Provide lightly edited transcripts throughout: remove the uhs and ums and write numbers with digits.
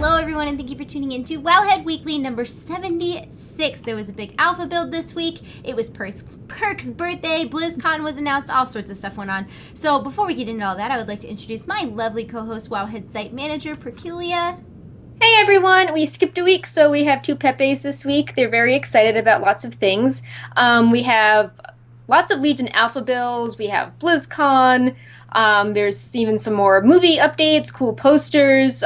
Hello everyone, and thank you for tuning in to Wowhead Weekly number 76. There was a big alpha build this week. It was Perk's birthday. BlizzCon was announced. All sorts of stuff went on. So before we get into all that, I would like to introduce my lovely co-host, Wowhead site manager, Perculia. Hey everyone, we skipped a week, so we have two Pepes this week. They're very excited about lots of things. We have lots of Legion Alpha builds, we have BlizzCon, there's even some more movie updates, cool posters,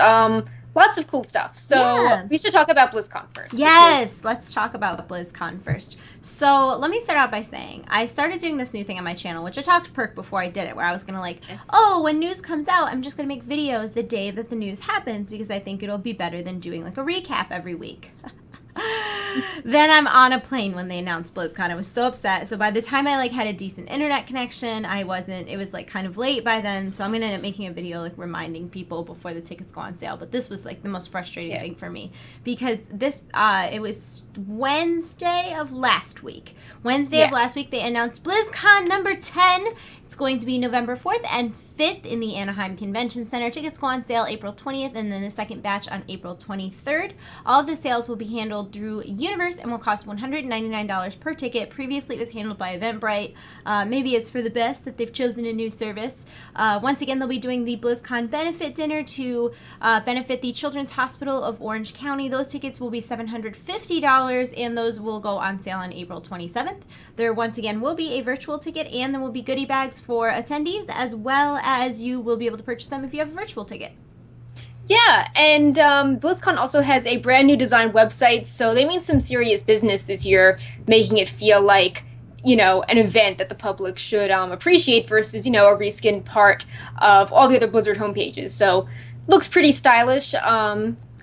lots of cool stuff. So we should talk about BlizzCon first. Yes, let's talk about BlizzCon first. So let me start out by saying, I started doing this new thing on my channel, which I talked to Perk before I did it, where I was going to when news comes out, I'm just going to make videos the day that the news happens, because I think it'll be better than doing like a recap every week. Then I'm on a plane when they announced BlizzCon. I was so upset. So by the time I had a decent internet connection, it was kind of late by then. So I'm going to end up making a video reminding people before the tickets go on sale. But this was the most frustrating thing for me, because it was Wednesday of last week. Wednesday of last week they announced BlizzCon number 10. It's going to be November 4th and 5th in the Anaheim Convention Center. Tickets go on sale April 20th, and then the second batch on April 23rd. All of the sales will be handled through Universe and will cost $199 per ticket. Previously, it was handled by Eventbrite. Maybe it's for the best that they've chosen a new service. Once again, they'll be doing the BlizzCon benefit dinner to benefit the Children's Hospital of Orange County. Those tickets will be $750, and those will go on sale on April 27th. There, once again, will be a virtual ticket, and there will be goodie bags for attendees, as well as you will be able to purchase them if you have a virtual ticket. Yeah, and BlizzCon also has a brand new design website, so they mean some serious business this year, making it feel like, an event that the public should appreciate versus, a reskinned part of all the other Blizzard homepages. So, looks pretty stylish.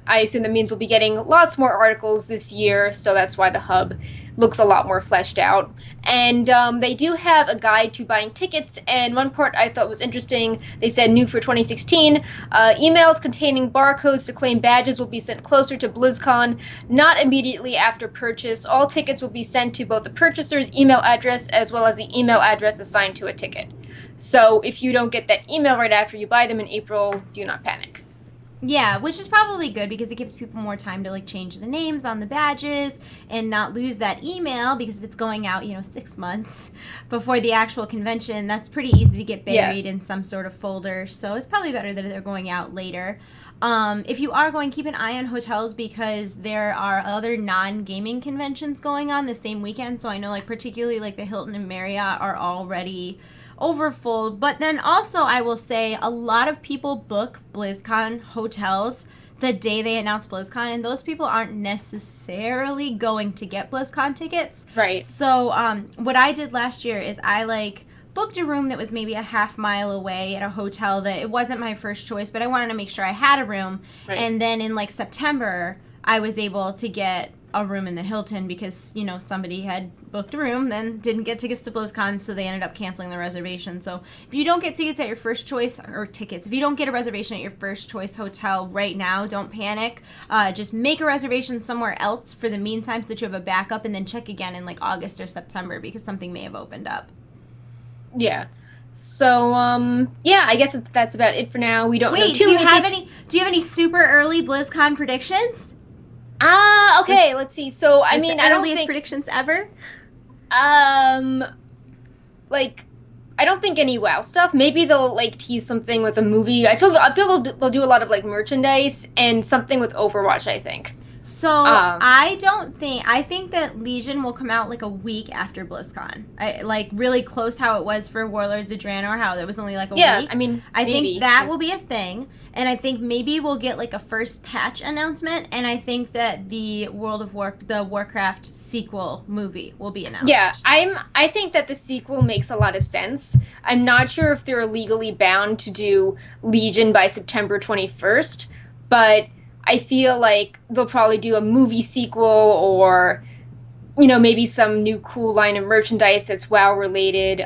I assume that means we'll be getting lots more articles this year, so that's why the hub looks a lot more fleshed out. And they do have a guide to buying tickets, and one part I thought was interesting. They said new for 2016, emails containing barcodes to claim badges will be sent closer to BlizzCon, not immediately after purchase. All tickets will be sent to both the purchaser's email address as well as the email address assigned to a ticket. So if you don't get that email right after you buy them in April, do not panic. Yeah, which is probably good, because it gives people more time to change the names on the badges and not lose that email, because if it's going out 6 months before the actual convention, that's pretty easy to get buried in some sort of folder. So it's probably better that they're going out later. If you are going, keep an eye on hotels, because there are other non-gaming conventions going on the same weekend. So I know particularly the Hilton and Marriott are already overfull. But then also, I will say, a lot of people book BlizzCon hotels the day they announce BlizzCon, and those people aren't necessarily going to get BlizzCon tickets. Right. So what I did last year is I booked a room that was maybe a half mile away at a hotel that it wasn't my first choice, but I wanted to make sure I had a room. Right. And then in September, I was able to get a room in the Hilton, because somebody had booked a room, then didn't get tickets to BlizzCon, so they ended up canceling the reservation. So if you don't get tickets at your first choice, if you don't get a reservation at your first choice hotel right now, don't panic. Just make a reservation somewhere else for the meantime, so that you have a backup, and then check again in August or September, because something may have opened up. Yeah. So, I guess that's about it for now. We don't know too do you have any super early BlizzCon predictions? Okay, let's see. So, I mean, I don't think predictions ever. I don't think any WoW stuff. Maybe they'll tease something with a movie. I feel they'll do a lot of merchandise and something with Overwatch, I think. So I think that Legion will come out a week after BlizzCon. Really close, how it was for Warlords of Draenor, how there was only a week. I mean, I think that will be a thing, and I think maybe we'll get a first patch announcement, and I think that the Warcraft sequel movie will be announced. Yeah, I think that the sequel makes a lot of sense. I'm not sure if they're legally bound to do Legion by September 21st, but I feel like they'll probably do a movie sequel, or, maybe some new cool line of merchandise that's WoW related.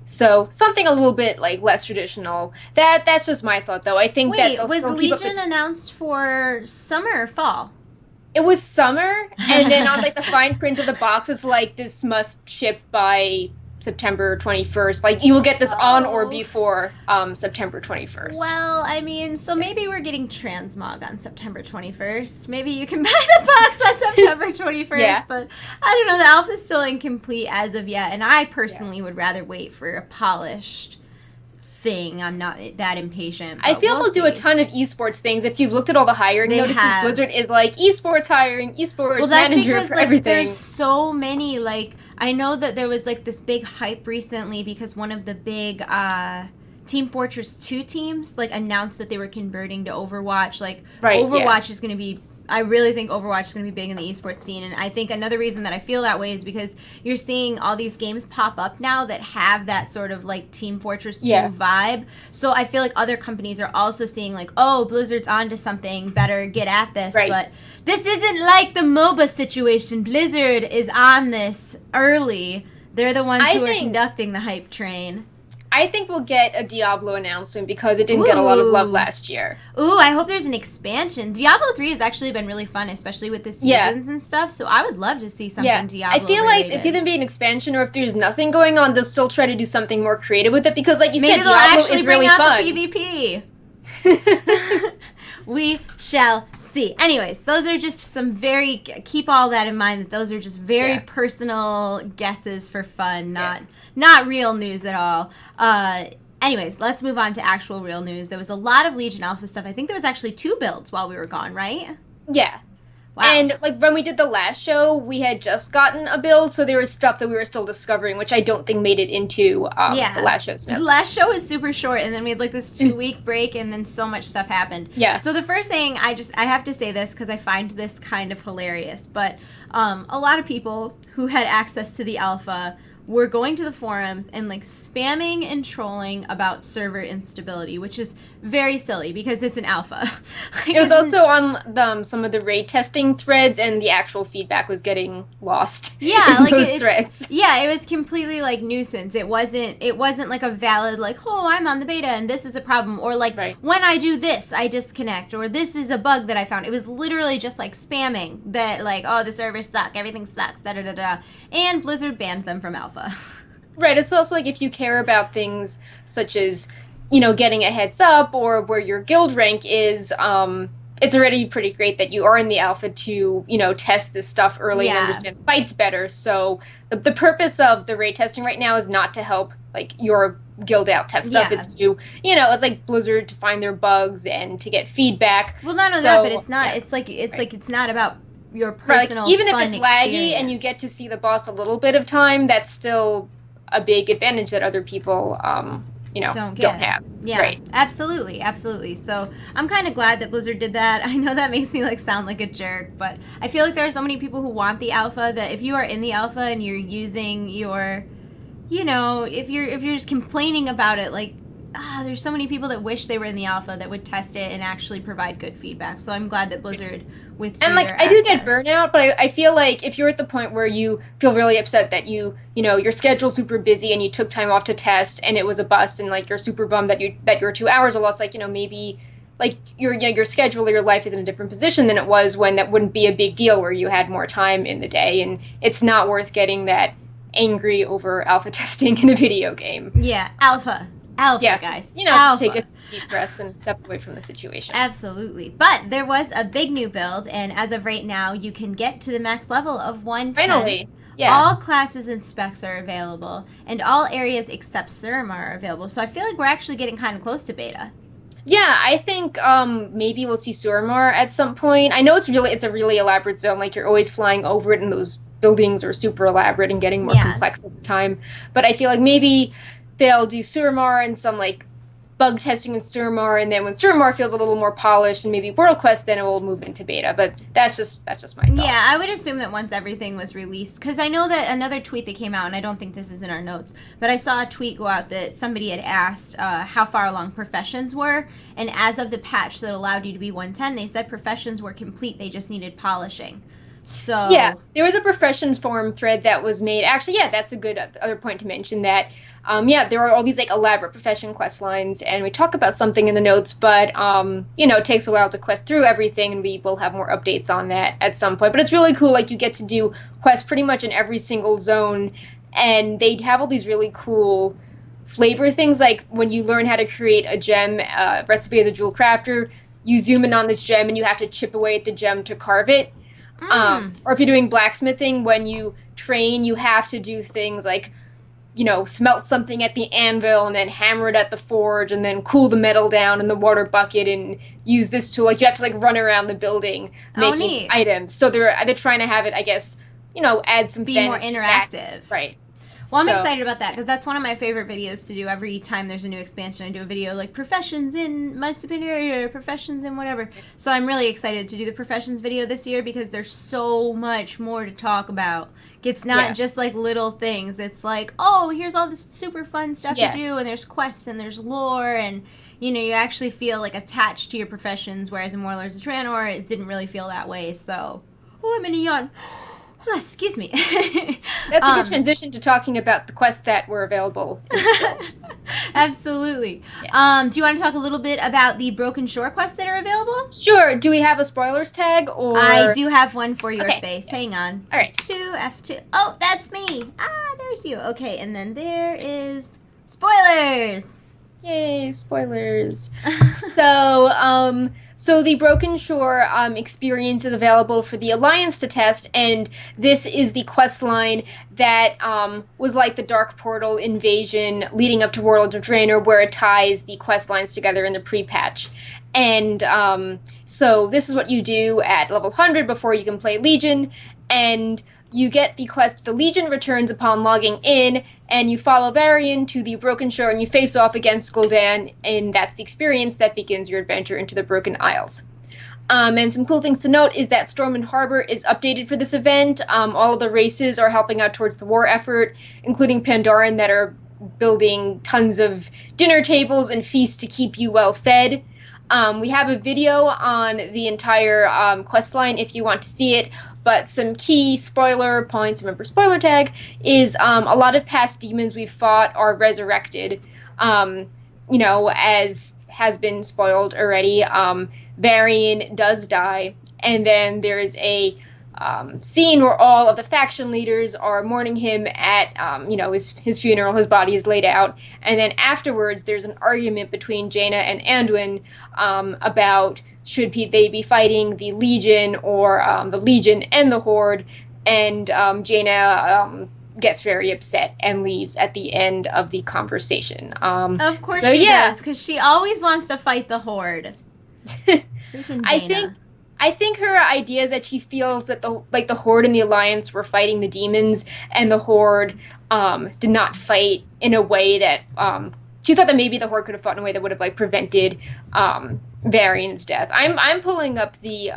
So something a little bit less traditional. That's just my thought, though. I think that they'll was still keep Legion announced for summer or fall? It was summer, and then on the fine print of the box, it's this must ship by September 21st. Like, you will get this on or Oh. before September 21st. Well, I mean, so maybe we're getting transmog on September 21st. Maybe you can buy the box on September 21st, Yeah. but I don't know. The alpha's still incomplete as of yet, and I personally would rather wait for a polished thing. I'm not that impatient. I but feel we'll they'll do a see. ton of esports things. If you've looked at all the hiring They notices, have. Blizzard is like esports hiring, esports Well, that's manager because for like everything. there's so many. Like, I know that there was like this big hype recently because one of the big Team Fortress 2 teams like announced that they were converting to Overwatch. Like, Right, Overwatch is going to be. I really think Overwatch is going to be big in the esports scene, and I think another reason that I feel that way is because you're seeing all these games pop up now that have that sort of like Team Fortress 2 vibe. So I feel like other companies are also seeing like, oh, Blizzard's onto something, better get at this. Right. But this isn't like the MOBA situation. Blizzard is on this early. They're the ones who are conducting the hype train. I think we'll get a Diablo announcement because it didn't get a lot of love Ooh. last year. Ooh, I hope there's an expansion. Diablo 3 has actually been really fun, especially with the seasons and stuff. So I would love to see something Diablo I feel like related. it's either be an expansion or if there's nothing going on, they'll still try to do something more creative with it because, like you Maybe said, they'll Diablo actually is bring really out fun. the PvP. We shall see. Anyways, those are just some very, keep all that in mind, that those are just very personal guesses for fun, not real news at all. Anyways, let's move on to actual real news. There was a lot of Legion Alpha stuff. I think there was actually 2 builds while we were gone, right? Yeah. Wow. And like when we did the last show, we had just gotten a build, so there was stuff that we were still discovering, which I don't think made it into the last show's notes. The last show was super short, and then we had like this 2-week break, and then so much stuff happened. Yeah. So the first thing, I have to say this because I find this kind of hilarious, but a lot of people who had access to the alpha were going to the forums and like spamming and trolling about server instability, which is very silly because it's an alpha. Like, It was also on some of the raid testing threads, and the actual feedback was getting lost. Yeah, in like those it's, threads. Yeah, it was completely like nuisance. It wasn't like a valid like, oh, I'm on the beta and this is a problem, or like when I do this I disconnect, or this is a bug that I found. It was literally just like spamming that like, oh, the servers suck, everything sucks, da da da da, and Blizzard banned them from alpha. Right, it's also like if you care about things such as, you know, getting a heads up or where your guild rank is, it's already pretty great that you are in the alpha to, you know, test this stuff early and understand the fights better. So the purpose of the raid testing right now is not to help like your guild out test stuff. It's to, you know, it's like Blizzard to find their bugs and to get feedback. Well, not only that, but it's not. It's like it's not about your personal. Like, even if fun it's laggy experience. and you get to see the boss a little bit of time, that's still a big advantage that other people, you know, don't have. Yeah, right. Absolutely. So I'm kind of glad that Blizzard did that. I know that makes me like sound like a jerk, but I feel like there are so many people who want the alpha that if you are in the alpha and you're using your, you know, if you're just complaining about it, like, there's so many people that wish they were in the alpha that would test it and actually provide good feedback. So I'm glad that Blizzard withdrew And like their I do get access. burnout, but I feel like if you're at the point where you feel really upset that you know your schedule's super busy and you took time off to test and it was a bust, and like you're super bummed that your 2 hours are lost, like, you know, maybe like your schedule or your life is in a different position than it was when that wouldn't be a big deal, where you had more time in the day, and it's not worth getting that angry over alpha testing in a video game. Yeah, alpha, Yes, guys. You know, alpha. just take a deep breaths and step away from the situation. Absolutely. But there was a big new build, and as of right now, you can get to the max level of 110. Finally. Yeah. All classes and specs are available, and all areas except Surum are available. So I feel like we're actually getting kind of close to beta. Yeah, I think maybe we'll see Suramar at some point. I know it's a really elaborate zone. Like, you're always flying over it, and those buildings are super elaborate and getting more complex over time. But I feel like maybe they'll do Suramar and some like bug testing in Suramar, and then when Suramar feels a little more polished and maybe World Quest, then it will move into beta. But that's just my thought. Yeah, I would assume that once everything was released, because I know that another tweet that came out, and I don't think this is in our notes, but I saw a tweet go out that somebody had asked how far along professions were, and as of the patch that allowed you to be 110, they said professions were complete, they just needed polishing. So yeah, there was a profession forum thread that was made. Actually, yeah, that's a good other point to mention that. There are all these like elaborate profession quest lines, and we talk about something in the notes, but you know, it takes a while to quest through everything, and we will have more updates on that at some point. But it's really cool. Like, you get to do quests pretty much in every single zone, and they have all these really cool flavor things. Like when you learn how to create a gem recipe as a jewel crafter, you zoom in on this gem and you have to chip away at the gem to carve it. Or if you're doing blacksmithing, when you train, you have to do things like, you know, smelt something at the anvil and then hammer it at the forge and then cool the metal down in the water bucket and use this tool. Like you have to like run around the building making items. So they're trying to have it, I guess, you know, add some be more interactive. Right. Well, I'm excited about that because that's one of my favorite videos to do. Every time there's a new expansion, I do a video like professions in my superior, professions in whatever. So I'm really excited to do the professions video this year because there's so much more to talk about. It's not just like little things. It's like, oh, here's all this super fun stuff to do, and there's quests and there's lore, and you know, you actually feel like attached to your professions. Whereas in Warlords of Draenor, it didn't really feel that way. So, I'm in a yawn. Oh, excuse me. That's a good transition to talking about the quests that were available. Absolutely. Yeah. Do you want to talk a little bit about the Broken Shore quests that are available? Sure. Do we have a spoilers tag? Or I do have one for your face. Yes. Hang on. All right. F2. Oh, that's me. There's you. Okay, and then there is spoilers. Yay, spoilers. So the Broken Shore experience is available for the Alliance to test, and this is the quest line that was like the Dark Portal invasion leading up to Warlords of Draenor, where it ties the quest lines together in the pre-patch. And so this is what you do at level 100 before you can play Legion, and you get the quest The Legion returns upon logging in, and you follow Varian to the Broken Shore and you face off against Gul'dan, and that's the experience that begins your adventure into the Broken Isles. And some cool things to note is that Stormwind Harbor is updated for this event. All of the races are helping out towards the war effort, including Pandaren that are building tons of dinner tables and feasts to keep you well fed. We have a video on the entire questline if you want to see it, but some key spoiler points, remember spoiler tag, is a lot of past demons we've fought are resurrected, you know, as has been spoiled already. Varian does die, and then there's a scene where all of the faction leaders are mourning him at, you know, his funeral. His body is laid out, and then afterwards there's an argument between Jaina and Anduin about should they be fighting the Legion or the Legion and the Horde, and Jaina gets very upset and leaves at the end of the conversation. Of course she does, because she always wants to fight the Horde. Freaking Jaina. I think her idea is that she feels that the Horde and the Alliance were fighting the demons, and the Horde did not fight in a way that she thought that maybe the Horde could have fought in a way that would have like prevented Varian's death. I'm pulling up the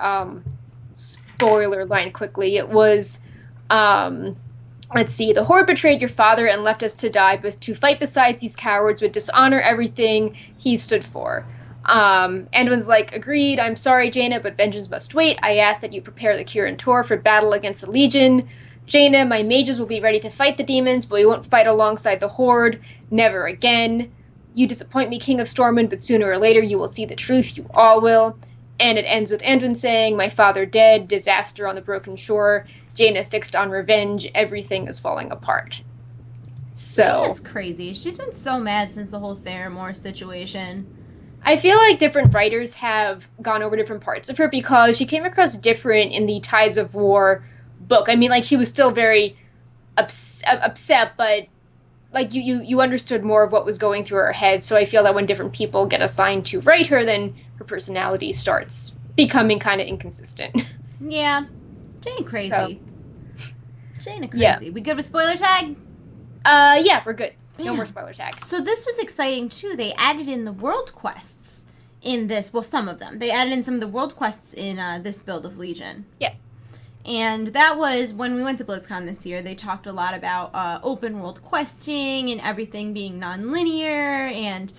spoiler line quickly. It was let's see. The Horde betrayed your father and left us to die, but to fight beside these cowards would dishonor everything he stood for. Anduin's like, agreed, I'm sorry, Jaina, but vengeance must wait. I ask that you prepare the Kirin Tor for battle against the Legion. Jaina, my mages will be ready to fight the demons, but we won't fight alongside the Horde. Never again. You disappoint me, King of Stormwind, but sooner or later you will see the truth. You all will. And it ends with Anduin saying, my father dead, disaster on the Broken Shore, Jaina fixed on revenge, everything is falling apart. So that's crazy. She's been so mad since the whole Theramore situation. I feel like different writers have gone over different parts of her because she came across different in the Tides of War book. I mean, like, she was still very upset, but like you understood more of what was going through her head. So I feel that when different people get assigned to write her, then her personality starts becoming kind of inconsistent. Yeah. Jaina crazy. So, Jaina crazy. Yeah. We good with spoiler tag? Yeah, we're good. No more spoiler tag. So this was exciting too. They added in the world quests in this. Well, some of them. They added in some of the world quests in this build of Legion. Yeah. And that was when we went to BlizzCon this year. They talked a lot about open world questing and everything being non-linear, and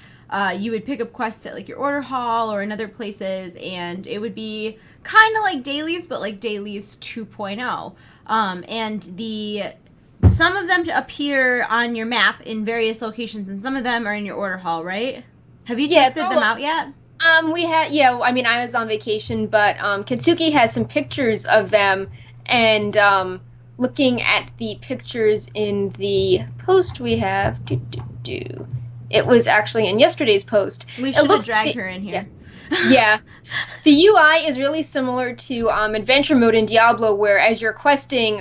you would pick up quests at like your order hall or in other places, and it would be kind of like dailies, but like dailies 2.0. And some of them appear on your map in various locations, and some of them are in your order hall, right? Have you tested them out yet? We had, I mean, I was on vacation, but Kitsuki has some pictures of them, and looking at the pictures in the post we have. It was actually in yesterday's post. We should have dragged her in here. Yeah. The UI is really similar to adventure mode in Diablo, where as you're questing,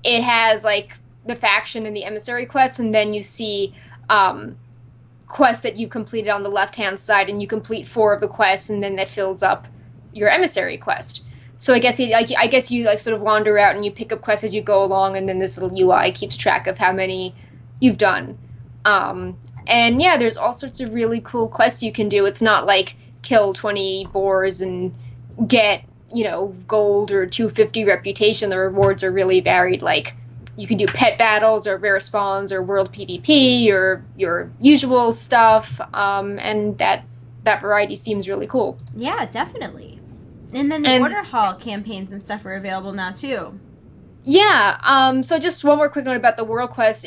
it has like the faction and the emissary quests, and then you see quests that you completed on the left-hand side, and you complete 4 of the quests, and then that fills up your emissary quest. So I guess you like sort of wander out and you pick up quests as you go along, and then this little UI keeps track of how many you've done. And yeah, there's all sorts of really cool quests you can do. It's not like kill 20 boars and get, gold or 250 reputation. The rewards are really varied. Like, you can do pet battles or rare spawns or world PvP or your usual stuff. And that variety seems really cool. Yeah, definitely. And then the order hall campaigns and stuff are available now too. Yeah. So just one more quick note about the world quests.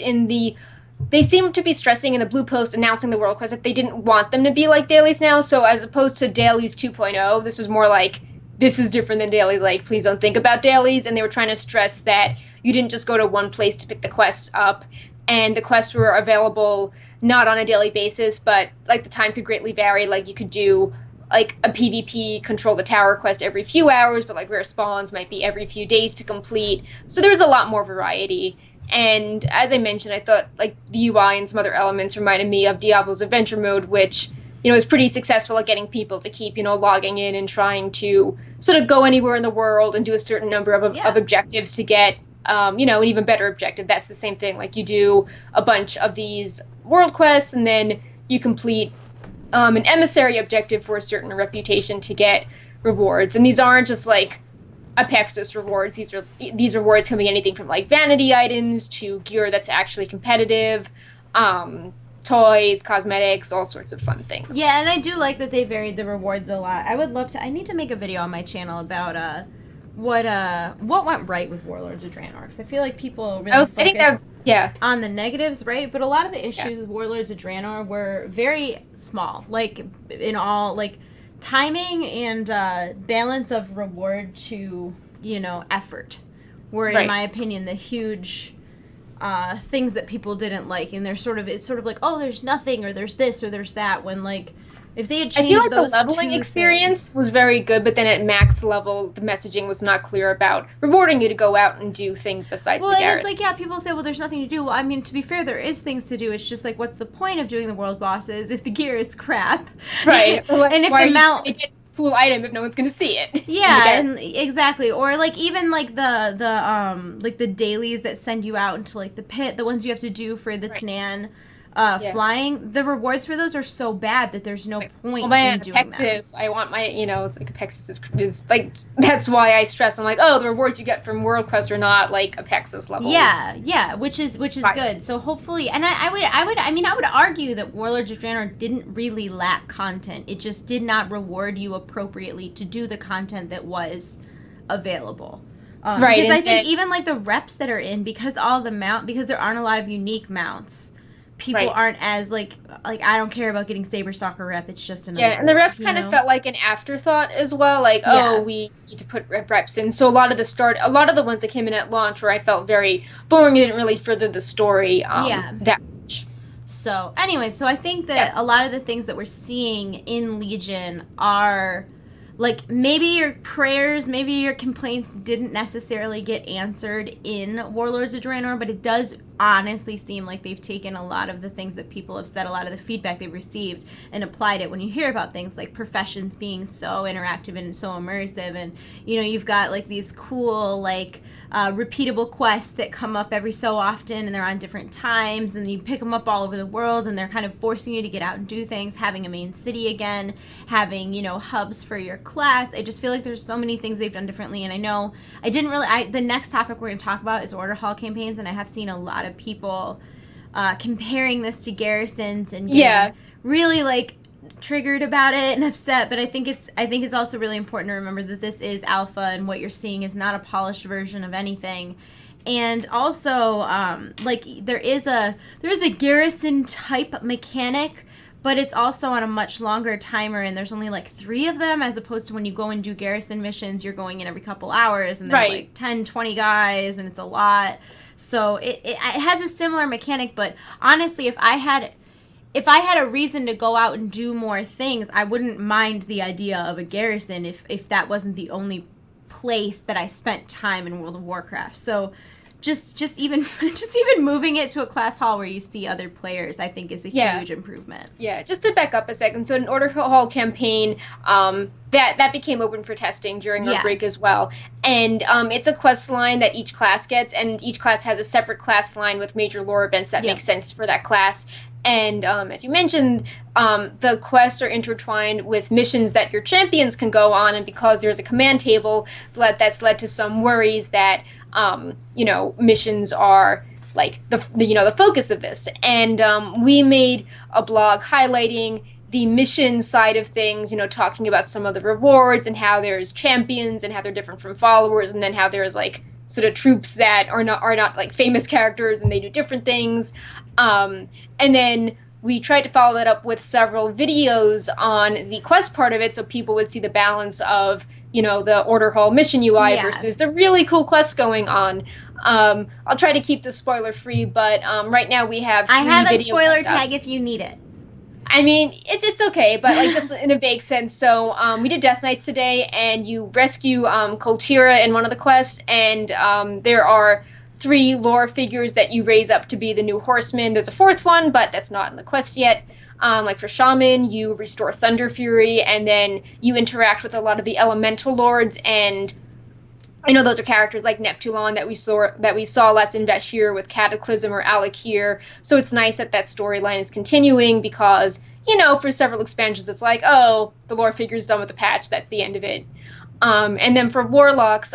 They seem to be stressing in the blue post announcing the world quest that they didn't want them to be like dailies now. So as opposed to dailies 2.0, this was more like, this is different than dailies. Like, please don't think about dailies. And they were trying to stress that you didn't just go to one place to pick the quests up. And the quests were available not on a daily basis, but like the time could greatly vary. Like, you could do like a PvP control the tower quest every few hours, but like rare spawns might be every few days to complete. So there was a lot more variety. And as I mentioned, I thought like the UI and some other elements reminded me of Diablo's adventure mode, which, is pretty successful at getting people to keep, logging in and trying to sort of go anywhere in the world and do a certain number of objectives to get, an even better objective. That's the same thing. Like, you do a bunch of these world quests and then you complete an emissary objective for a certain reputation to get rewards. And these aren't just like Apexis rewards. These rewards can be anything from like vanity items to gear that's actually competitive, toys, cosmetics, all sorts of fun things. Yeah, and I do like that they varied the rewards a lot. I need to make a video on my channel about what went right with Warlords of Draenor, because I feel like people really focus on the negatives, right? But a lot of the issues with Warlords of Draenor were very small, like in all like timing and balance of reward to effort were, in my opinion, the huge things that people didn't like. And it's sort of like, oh, there's nothing, or there's this, or there's that, when like if they had changed, I feel like those the leveling experience was very good, but then at max level, the messaging was not clear about rewarding you to go out and do things besides the garrison. Well, and it's like, people say, well, there's nothing to do. Well, I mean, to be fair, there is things to do. It's just like, what's the point of doing the world bosses if the gear is crap? Right. And if the mount... It gets this cool item if no one's going to see it. Yeah, and exactly. Or like even like the dailies that send you out into like the pit, the ones you have to do for the Tanan flying, the rewards for those are so bad that there's no point in doing Apexis, I want my, it's like Apexis is like, that's why I stress. I'm like, oh, the rewards you get from World Quest are not like Apexis level. Yeah, which is good. So hopefully, and I would argue that Warlords of Draenor didn't really lack content. It just did not reward you appropriately to do the content that was available. Right. Because I think even like the reps that are in, because there aren't a lot of unique mounts, people aren't as like I don't care about getting Saberstalker rep. It's just another. Yeah, and the reps kind of felt like an afterthought as well. Like, we need to put reps in. So a lot of the ones that came in at launch where I felt very boring, it didn't really further the story that much. So anyway, I think that a lot of the things that we're seeing in Legion are like, maybe your prayers, maybe your complaints didn't necessarily get answered in Warlords of Draenor, but it does honestly seem like they've taken a lot of the things that people have said, a lot of the feedback they've received, and applied it. When you hear about things like professions being so interactive and so immersive, and you've got like these cool like repeatable quests that come up every so often, and they're on different times, and you pick them up all over the world, and they're kind of forcing you to get out and do things, having a main city again, having hubs for your class. I just feel like there's so many things they've done differently. And I know the next topic we're going to talk about is order hall campaigns, and I have seen a lot of people comparing this to garrisons and getting really like triggered about it and upset. But I think it's also really important to remember that this is alpha, and what you're seeing is not a polished version of anything. And also like there is a garrison type mechanic, but it's also on a much longer timer, and there's only like 3 of them, as opposed to when you go and do garrison missions, you're going in every couple hours, and there's Right. like 10, 20 guys, and it's a lot. So it has a similar mechanic, but honestly, if I had a reason to go out and do more things, I wouldn't mind the idea of a garrison if that wasn't the only place that I spent time in World of Warcraft. So just even moving it to a class hall where you see other players, I think is a huge improvement. Yeah, just to back up a second. So an Order Hall campaign, that became open for testing during our break as well. And it's a quest line that each class gets, and each class has a separate class line with major lore events that make sense for that class. And as you mentioned, the quests are intertwined with missions that your champions can go on, and because there's a command table, that's led to some worries that missions are like the focus of this. And we made a blog highlighting the mission side of things, talking about some of the rewards and how there's champions and how they're different from followers, and then how there's like sort of troops that are not like famous characters and they do different things. And then we tried to follow that up with several videos on the quest part of it, so people would see the balance of, the Order Hall mission UI versus the really cool quests going on. I'll try to keep this spoiler free, but right now we have 3 I have a video spoiler tag if you need it. I mean, it's okay, but like just in a vague sense. So we did Death Knights today, and you rescue Koltira in one of the quests, and there are 3 lore figures that you raise up to be the new horsemen. There's a 4th one, but that's not in the quest yet. Like for Shaman, you restore Thunder Fury, and then you interact with a lot of the elemental lords, and those are characters like Neptulon that we saw last in Vashir with Cataclysm or Alakir. So it's nice that storyline is continuing, because for several expansions it's like, oh, the lore figure's done with the patch, that's the end of it. And then for Warlocks,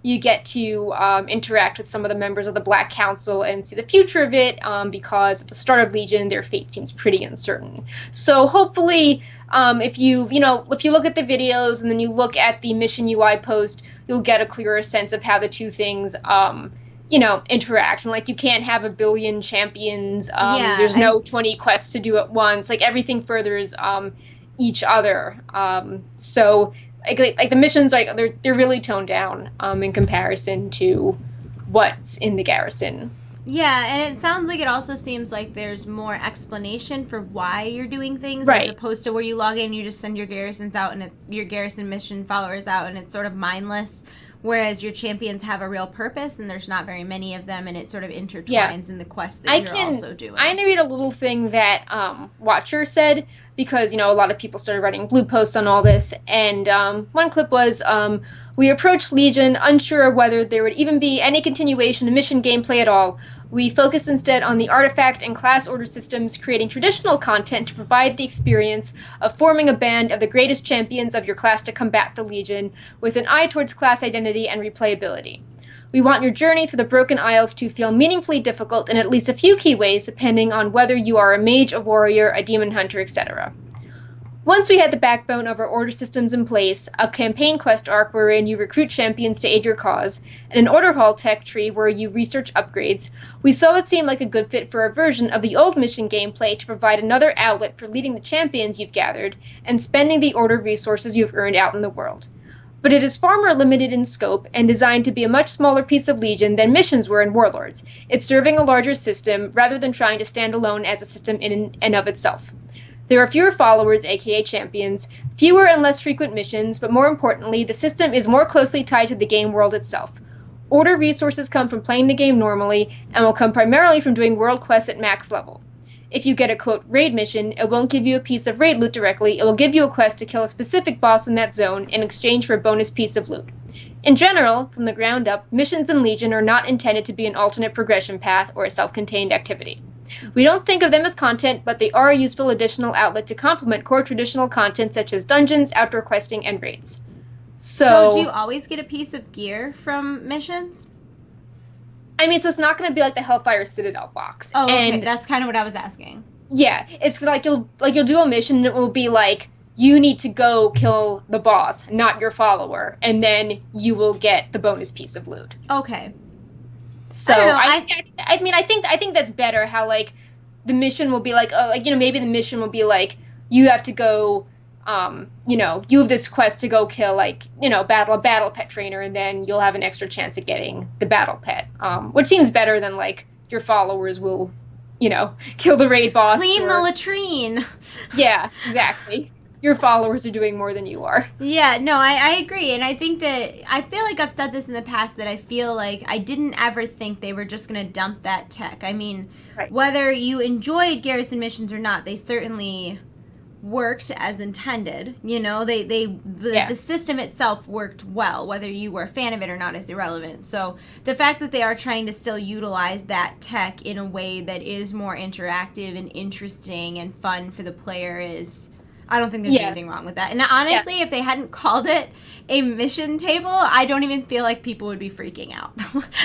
you get to interact with some of the members of the Black Council and see the future of it, because at the start of Legion, their fate seems pretty uncertain. So hopefully, if you look at the videos and then you look at the mission UI post, you'll get a clearer sense of how the two things, interact. And like, you can't have a billion champions. There's no 20 quests to do at once. Like, everything furthers each other. So like the missions, they're really toned down in comparison to what's in the garrison. Yeah, and it sounds like it also seems like there's more explanation for why you're doing things, as opposed to where you log in, you just send your garrisons out, and your garrison mission followers out, and it's sort of mindless. Whereas your champions have a real purpose, and there's not very many of them, and it sort of intertwines in the quest that you're also doing. I need to read a little thing that Watcher said, because, a lot of people started writing blue posts on all this, and one clip was, we approached Legion unsure whether there would even be any continuation of mission gameplay at all. We focused instead on the artifact and class order systems, creating traditional content to provide the experience of forming a band of the greatest champions of your class to combat the Legion, with an eye towards class identity and replayability. We want your journey through the Broken Isles to feel meaningfully difficult in at least a few key ways, depending on whether you are a mage, a warrior, a demon hunter, etc. Once we had the backbone of our order systems in place, a campaign quest arc wherein you recruit champions to aid your cause, and an order hall tech tree where you research upgrades, we saw it seemed like a good fit for a version of the old mission gameplay to provide another outlet for leading the champions you've gathered and spending the order resources you've earned out in the world. But it is far more limited in scope and designed to be a much smaller piece of Legion than missions were in Warlords. It's serving a larger system rather than trying to stand alone as a system in and of itself. There are fewer followers, aka champions, fewer and less frequent missions, but more importantly, the system is more closely tied to the game world itself. Order resources come from playing the game normally, and will come primarily from doing world quests at max level. If you get a, quote, raid mission, it won't give you a piece of raid loot directly, it will give you a quest to kill a specific boss in that zone in exchange for a bonus piece of loot. In general, from the ground up, missions in Legion are not intended to be an alternate progression path or a self-contained activity. We don't think of them as content, but they are a useful additional outlet to complement core traditional content such as dungeons, outdoor questing, and raids. So do you always get a piece of gear from missions? I mean, so it's not going to be like the Hellfire Citadel box. Oh, okay. And that's kind of what I was asking. Yeah, it's like you'll do a mission and it will be like, you need to go kill the boss, not your follower, and then you will get the bonus piece of loot. Okay. So I mean, I think that's better. How like the mission will be like, oh, like, maybe the mission will be like, you have to go, you have this quest to go kill, like, battle a battle pet trainer, and then you'll have an extra chance at getting the battle pet. Which seems better than, like, your followers will, kill the raid boss. Clean the latrine. Yeah, exactly. Your followers are doing more than you are. Yeah, no, I agree. And I think that, I feel like I've said this in the past, that I feel like I didn't ever think they were just going to dump that tech. I mean, right. Whether you enjoyed garrison missions or not, they certainly worked as intended. The system itself worked well. Whether you were a fan of it or not is irrelevant. So the fact that they are trying to still utilize that tech in a way that is more interactive and interesting and fun for the player is... I don't think there's anything wrong with that. And honestly, if they hadn't called it a mission table, I don't even feel like people would be freaking out.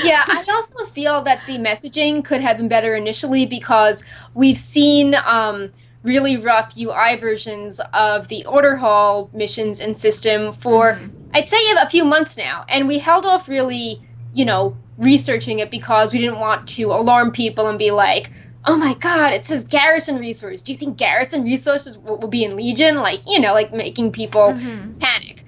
Yeah, I also feel that the messaging could have been better initially, because we've seen really rough UI versions of the Order Hall missions and system for, I'd say, a few months now. And we held off really, researching it because we didn't want to alarm people and be like, oh my god, it says garrison resource. Do you think garrison resources will be in Legion? Like, like making people panic.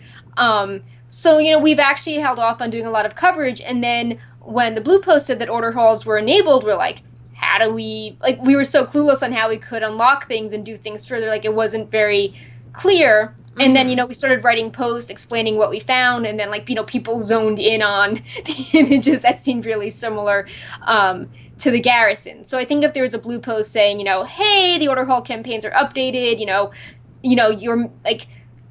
So, we've actually held off on doing a lot of coverage. And then when the Blue Post said that order halls were enabled, we're like, how do we, like, we were so clueless on how we could unlock things and do things further. Like, it wasn't very clear. And then, we started writing posts explaining what we found. And then, like, people zoned in on the images that seemed really similar to the garrison. So I think if there was a blue post saying, hey, the Order Hall campaigns are updated, you're like,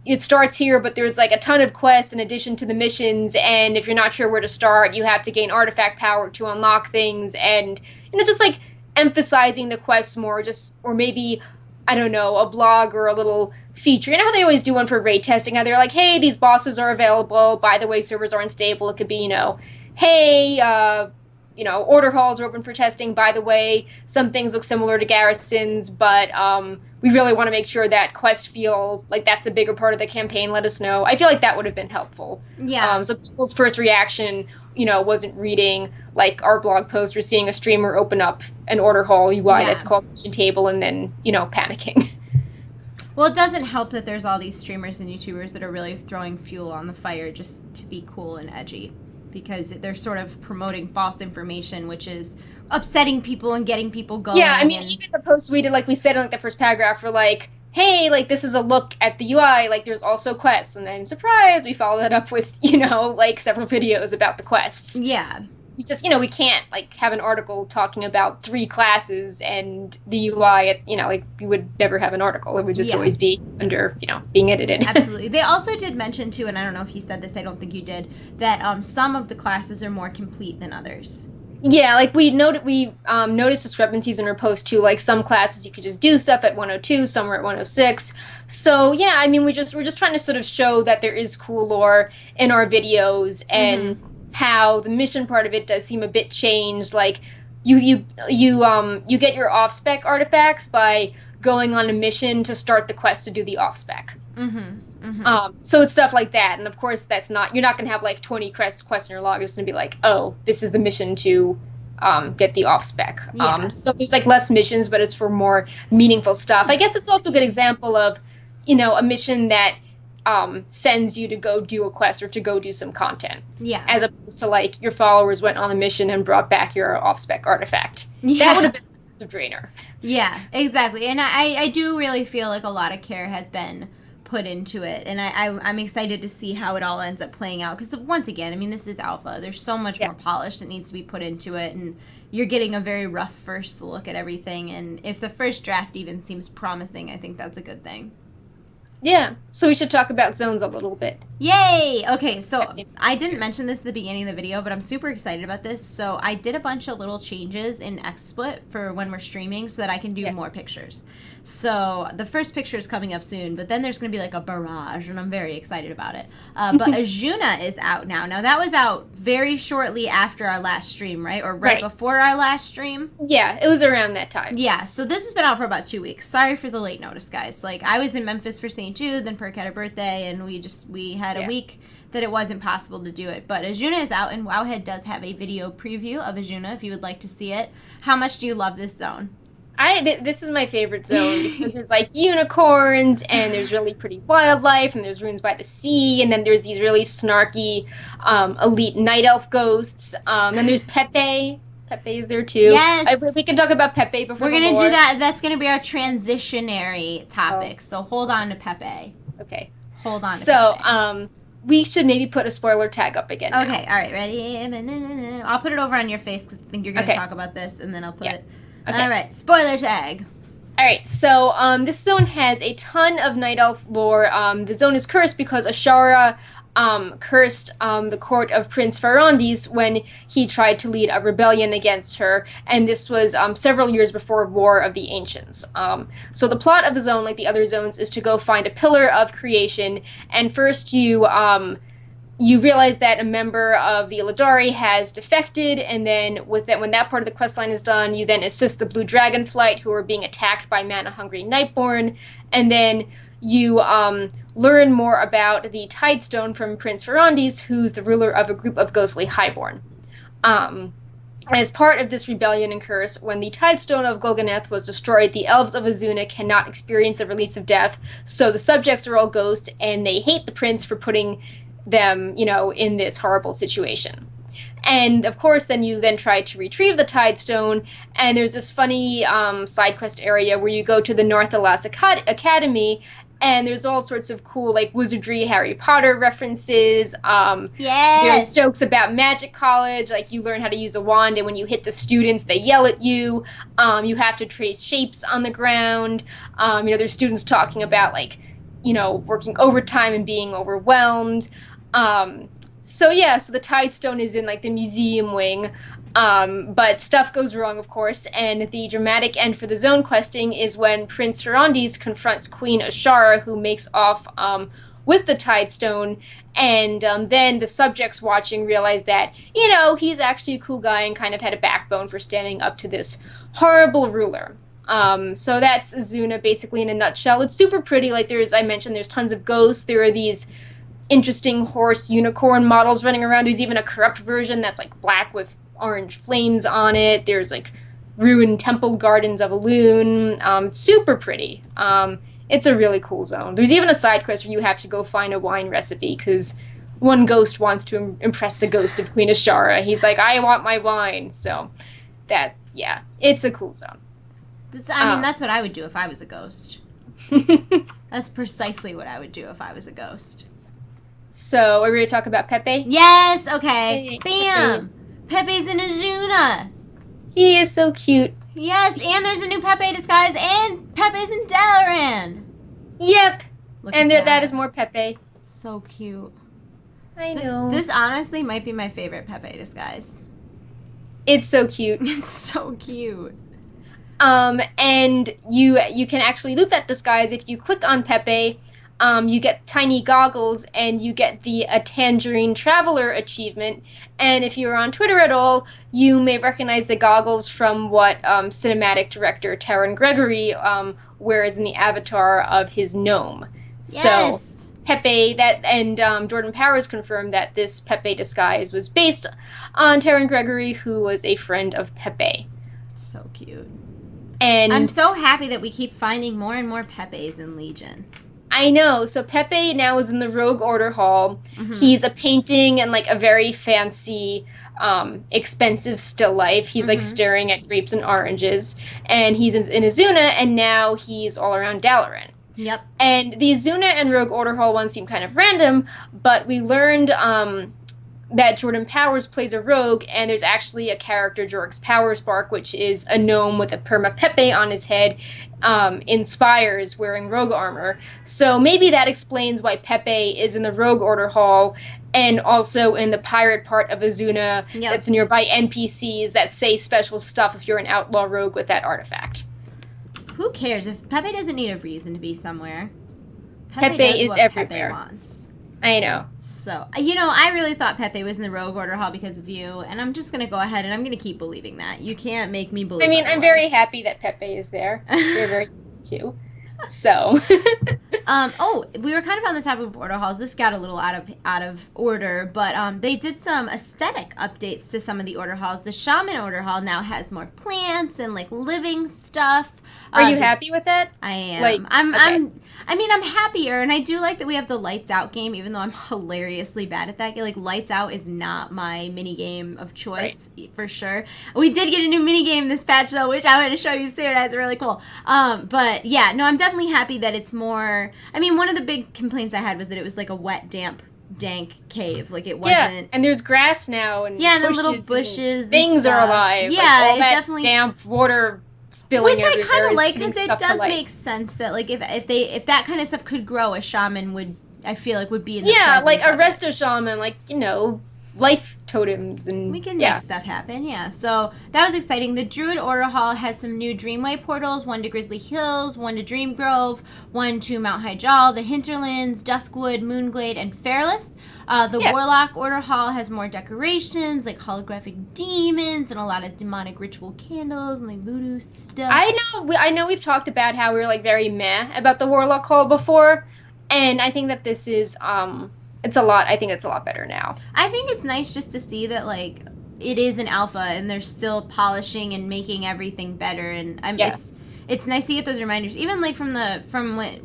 it starts here, but there's like a ton of quests in addition to the missions. And if you're not sure where to start, you have to gain artifact power to unlock things. And, just like emphasizing the quests more, or maybe, I don't know, a blog or a little feature. You know how they always do one for raid testing, how they're like, hey, these bosses are available. By the way, servers are unstable. It could be, hey, order halls are open for testing. By the way, some things look similar to garrisons, but we really want to make sure that quests feel like that's the bigger part of the campaign. Let us know. I feel like that would have been helpful. Yeah. So people's first reaction, wasn't reading like our blog post or seeing a streamer open up an order hall UI that's called Mission Table and then, panicking. Well, it doesn't help that there's all these streamers and YouTubers that are really throwing fuel on the fire just to be cool and edgy, because they're sort of promoting false information, which is upsetting people and getting people going. Yeah, I mean, even the post we did, like we said in like the first paragraph, we're like, hey, like this is a look at the UI, like there's also quests. And then, surprise, we follow that up with, like several videos about the quests. Yeah. We just, we can't like have an article talking about 3 classes and the UI, like we would never have an article. It would just always be under, being edited. Absolutely. They also did mention too, and I don't know if you said this, I don't think you did, that some of the classes are more complete than others. Yeah, like we noticed discrepancies in our post too. Like some classes you could just do stuff at 102, some were at 106. So yeah, I mean we're just trying to sort of show that there is cool lore in our videos and how the mission part of it does seem a bit changed. Like you get your off spec artifacts by going on a mission to start the quest to do the off spec. So it's stuff like that, and of course that's not, you're not gonna have like 20 quests in your log. It's gonna be like, oh, this is the mission to get the off spec. So there's like less missions, but it's for more meaningful stuff. I guess it's also a good example of, a mission that sends you to go do a quest or to go do some content. Yeah. As opposed to like your followers went on a mission and brought back your off spec artifact. Yeah. That would have been a massive drainer. Yeah, exactly. And I do really feel like a lot of care has been put into it, and I'm excited to see how it all ends up playing out, because once again, I mean, this is alpha. There's so much more polish that needs to be put into it, and you're getting a very rough first look at everything, and if the first draft even seems promising, I think that's a good thing. Yeah, so we should talk about zones a little bit. Yay! Okay, so I didn't mention this at the beginning of the video, but I'm super excited about this. So I did a bunch of little changes in XSplit for when we're streaming so that I can do more pictures. So the first picture is coming up soon, but then there's going to be like a barrage, and I'm very excited about it. But Azsuna is out now. Now, that was out very shortly after our last stream, right? Or right before our last stream? Yeah, it was around that time. Yeah, so this has been out for about 2 weeks. Sorry for the late notice, guys. Like, I was in Memphis for St. Jude, then Perk had a birthday, and we had a week that it wasn't possible to do it. But Azsuna is out, and Wowhead does have a video preview of Azsuna if you would like to see it. How much do you love this zone? This is my favorite zone because there's like unicorns and there's really pretty wildlife and there's ruins by the sea and then there's these really snarky elite night elf ghosts. Then there's Pepe. Pepe is there too. Yes. We can talk about Pepe before we're gonna do that. That's gonna be our transitionary topic. Oh. So hold on to Pepe. Okay. Hold on. To so Pepe. We should maybe put a spoiler tag up again. Okay. All right. Ready? I'll put it over on your face because I think you're gonna talk about this, and then I'll put it. Okay. All right. Spoiler tag. All right, so this zone has a ton of Night Elf lore. The zone is cursed because Ashara cursed the court of Prince Ferondis when he tried to lead a rebellion against her, and this was several years before War of the Ancients. So the plot of the zone, like the other zones, is to go find a pillar of creation, and first you realize that a member of the Illidari has defected, and then when that part of the questline is done, you then assist the Blue Dragonflight, who are being attacked by mana-hungry Nightborn, and then you learn more about the Tidestone from Prince Ferondis, who's the ruler of a group of ghostly Highborn. As part of this rebellion and curse, when the Tidestone of Golganeth was destroyed, the elves of Azsuna cannot experience the release of death, so the subjects are all ghosts, and they hate the prince for putting them, in this horrible situation. And of course, then you try to retrieve the Tidestone, and there's this funny side quest area where you go to the North Alas Academy, and there's all sorts of cool, like, wizardry, Harry Potter references. Yes! There's jokes about Magic College, like, you learn how to use a wand, and when you hit the students, they yell at you. You have to trace shapes on the ground. There's students talking about, like, working overtime and being overwhelmed. So the Tidestone is in, like, the museum wing. But stuff goes wrong, of course, and the dramatic end for the zone questing is when Prince Ferondis confronts Queen Ashara, who makes off with the Tidestone, and then the subjects watching realize that, he's actually a cool guy and kind of had a backbone for standing up to this horrible ruler. So that's Azsuna basically in a nutshell. It's super pretty, like I mentioned, there's tons of ghosts, there are these interesting horse unicorn models running around, there's even a corrupt version that's like black with orange flames on it. There's like ruined temple gardens of Elune. Super pretty. It's a really cool zone. There's even a side quest where you have to go find a wine recipe because one ghost wants to impress the ghost of Queen Ashara. He's like, I want my wine. So it's a cool zone. That's what I would do if I was a ghost. That's precisely what I would do if I was a ghost. So, are we ready to talk about Pepe? Yes, okay. Bam! Pepe's in Azsuna. He is so cute. Yes, and there's a new Pepe disguise, and Pepe's in Dalaran. Yep. And that is more Pepe. So cute. I know. This honestly might be my favorite Pepe disguise. It's so cute. It's so cute. And you can actually loot that disguise if you click on Pepe. You get tiny goggles, and you get the Tangerine Traveler achievement. And if you're on Twitter at all, you may recognize the goggles from what cinematic director Taron Gregory wears in the avatar of his gnome. Yes. So Pepe, and Jordan Powers confirmed that this Pepe disguise was based on Taron Gregory, who was a friend of Pepe. So cute. And I'm so happy that we keep finding more and more Pepes in Legion. I know. So Pepe now is in the Rogue Order Hall. Mm-hmm. He's a painting and like a very fancy, expensive still life. He's like staring at grapes and oranges. And he's in Azsuna, and now he's all around Dalaran. Yep. And the Azsuna and Rogue Order Hall ones seem kind of random, but we learned that Jordan Powers plays a rogue, and there's actually a character, Jorx Powerspark, which is a gnome with a perma Pepe on his head, in spires wearing rogue armor. So maybe that explains why Pepe is in the Rogue Order Hall and also in the pirate part of Azsuna that's nearby NPCs that say special stuff if you're an outlaw rogue with that artifact. Who cares? If Pepe doesn't need a reason to be somewhere, Pepe is what everywhere. Pepe wants. I know. So, I really thought Pepe was in the Rogue Order Hall because of you, and I'm just going to go ahead and I'm going to keep believing that. You can't make me believe I mean, otherwise. I'm very happy that Pepe is there. They're very too. So. We were kind of on the topic of order halls. This got a little out of order, but they did some aesthetic updates to some of the order halls. The shaman order hall now has more plants and like living stuff. Are you happy with that? I am. Like, I'm happier, and I do like that we have the lights out game, even though I'm hilariously bad at that. Like, lights out is not my mini game of choice for sure. We did get a new mini game this patch though, which I'm going to show you soon. That's really cool. But yeah, no, I'm definitely happy that it's more. I mean, one of the big complaints I had was that it was like a wet, damp, dank cave. Like, it wasn't. Yeah, and there's grass now, and the little bushes. Things are alive. Yeah, like, all that definitely damp water. Which I kind of like, because it does make sense that like if that kind of stuff could grow, a shaman would, I feel like, would be in the like a resto shaman, like, you know, life totems, and we can make stuff happen. So that was exciting. The Druid Order Hall has some new Dreamway portals, one to Grizzly Hills, one to Dream Grove, one to Mount Hyjal, the Hinterlands, Duskwood, Moonglade, and Fairless. The Warlock Order Hall has more decorations, like holographic demons and a lot of demonic ritual candles and like voodoo stuff. I know we've talked about how we were like very meh about the Warlock Hall before, and I think that this is it's a lot. I think it's a lot better now. I think it's nice just to see that like it is an alpha and they're still polishing and making everything better, and it's nice to get those reminders, even like from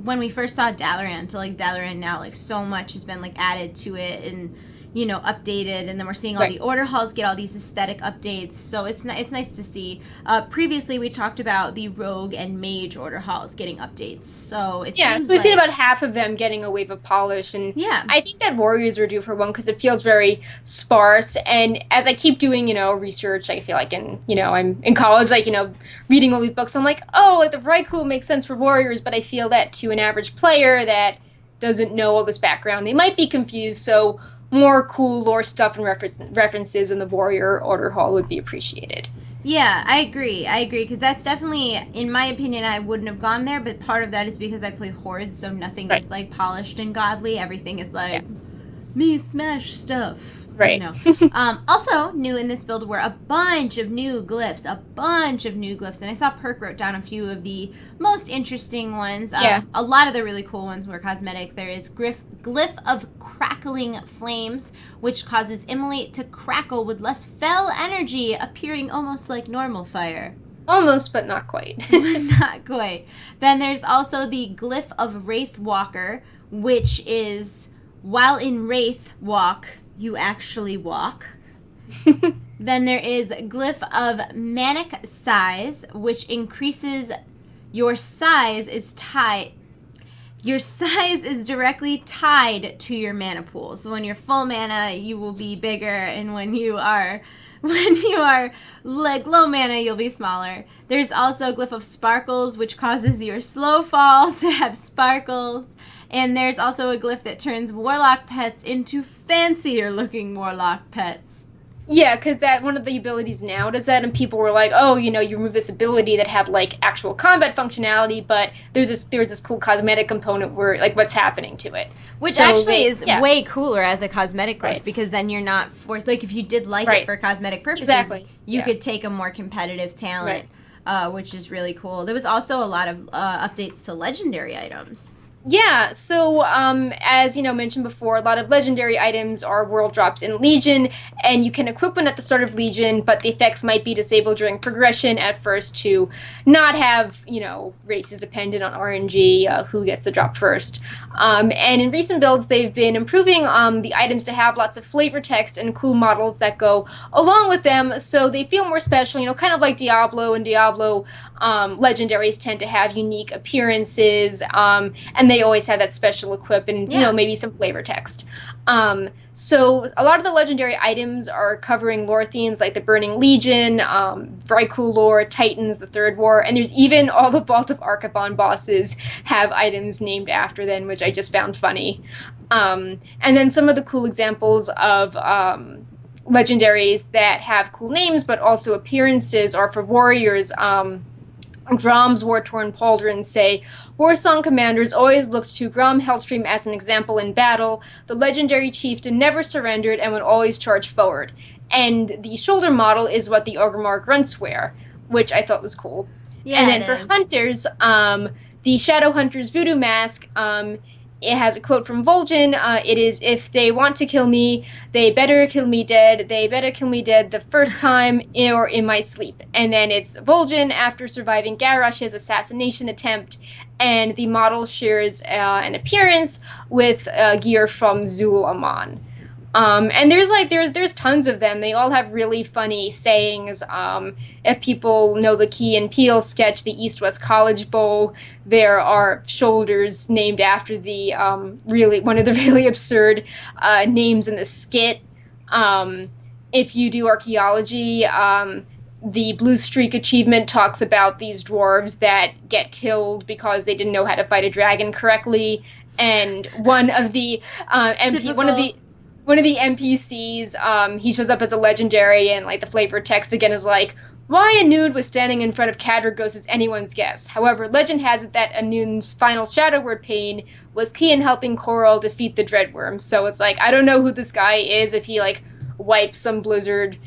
when we first saw Dalaran to like Dalaran now, like so much has been like added to it and, you know, updated, and then we're seeing all the order halls get all these aesthetic updates, so it's nice to see. Previously we talked about the rogue and mage order halls getting updates, so it seems so we've seen about half of them getting a wave of polish, and I think that warriors are due for one because it feels very sparse, and as I keep doing, you know, research, I feel like I'm in college, like, you know, reading all these books, I'm like, oh, like the Raikou makes sense for warriors, but I feel that to an average player that doesn't know all this background, they might be confused, so more cool lore stuff and references in the Warrior Order Hall would be appreciated. Yeah, I agree, because that's definitely, in my opinion, I wouldn't have gone there, but part of that is because I play Horde, so nothing is, like, polished and godly. Everything is, like, me smash stuff. Right. You know. Also, new in this build were a bunch of new glyphs, and I saw Perk wrote down a few of the most interesting ones. A lot of the really cool ones were cosmetic. There is Glyph of Crackling Flames, which causes Immolate to crackle with less fell energy, appearing almost like normal fire. Almost, but not quite. Not quite. Then there's also the Glyph of Wraith Walker, which is, while in Wraith Walk, you actually walk. Then there is Glyph of Manic Size, which increases your size is directly tied to your mana pool. So when you're full mana, you will be bigger, and when you are like low mana, you'll be smaller. There's also Glyph of Sparkles, which causes your slow fall to have sparkles. And there's also a glyph that turns warlock pets into fancier looking warlock pets. Yeah, because that one of the abilities now does that, and people were like, oh, you know, you remove this ability that had, like, actual combat functionality, but there's this cool cosmetic component where, like, what's happening to it. Which actually is way cooler as a cosmetic glyph, because then you're not forced, like, if you did like it for cosmetic purposes, you could take a more competitive talent, which is really cool. There was also a lot of updates to legendary items. Yeah, so as you know, mentioned before, a lot of legendary items are world drops in Legion, and you can equip one at the start of Legion, but the effects might be disabled during progression at first to not have, you know, races dependent on RNG, who gets the drop first. And in recent builds, they've been improving the items to have lots of flavor text and cool models that go along with them, so they feel more special, you know, kind of like Diablo. And Diablo, legendaries tend to have unique appearances, and they always have that special equip and, you know, maybe some flavor text. So a lot of the legendary items are covering lore themes like the Burning Legion, Vrykul lore, Titans, the Third War, and there's even all the Vault of Archivon bosses have items named after them, which I just found funny. And then some of the cool examples of legendaries that have cool names but also appearances are for warriors. Grom's War-Torn Pauldrons say, Warsong commanders always looked to Grom Hellstream as an example in battle. The legendary chieftain never surrendered and would always charge forward. And the shoulder model is what the Orgrimmar grunts wear, which I thought was cool. Yeah, and then for hunters, the Shadowhunter's voodoo mask, it has a quote from Vol'jin. It is, "If they want to kill me, they better kill me dead. They better kill me dead the first time or in my sleep." And then it's Vol'jin after surviving Garrosh's assassination attempt, and the model shares an appearance with gear from Zul Aman. And there's tons of them. They all have really funny sayings. If people know the Key and Peele sketch, the East-West College Bowl, there are shoulders named after the one of the really absurd names in the skit. If you do archaeology, the Blue Streak achievement talks about these dwarves that get killed because they didn't know how to fight a dragon correctly, and one of the NPCs, he shows up as a legendary, and like the flavor text again is like, "Why Anud was standing in front of Kadragos is anyone's guess. However, legend has it that Anun's final shadow word pain was key in helping Coral defeat the Dreadworm." So it's like, I don't know who this guy is, if he like wiped some Blizzard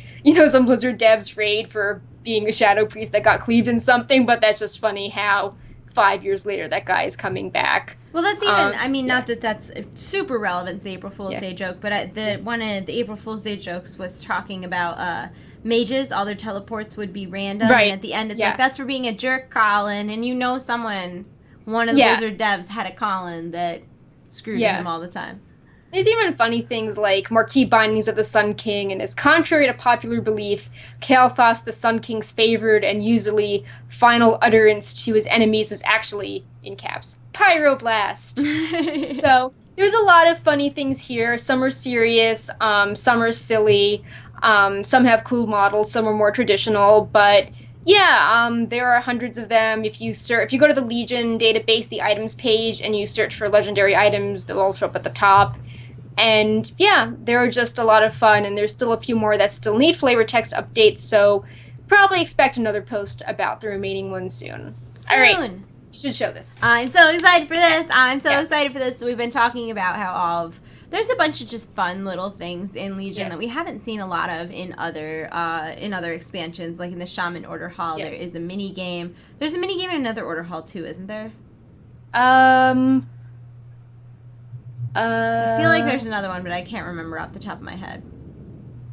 dev's raid for being a shadow priest that got cleaved in something, but that's just funny how 5 years later that guy is coming back. Well, that's even, not that that's super relevant to the April Fool's Day joke, but one of the April Fool's Day jokes was talking about mages, all their teleports would be random, right. And at the end it's like, "That's for being a jerk, Colin," and one of the Blizzard devs had a Colin that screwed him all the time. There's even funny things like Marquee Bindings of the Sun King, and it's contrary to popular belief, Kael'thas, the Sun King's favored and usually final utterance to his enemies was actually, in caps, Pyroblast. So there's a lot of funny things here. Some are serious, some are silly, some have cool models, some are more traditional, but there are hundreds of them. If you go to the Legion database, the items page, and you search for legendary items, they'll all show up at the top. And they're just a lot of fun, and there's still a few more that still need flavor text updates, so probably expect another post about the remaining ones soon. All right, you should show this. I'm so excited for this. So we've been talking about how there's a bunch of just fun little things in Legion that we haven't seen a lot of in other expansions, like in the Shaman Order Hall. There is a mini game. There's a mini game in another Order Hall too, isn't there? I feel like there's another one, but I can't remember off the top of my head.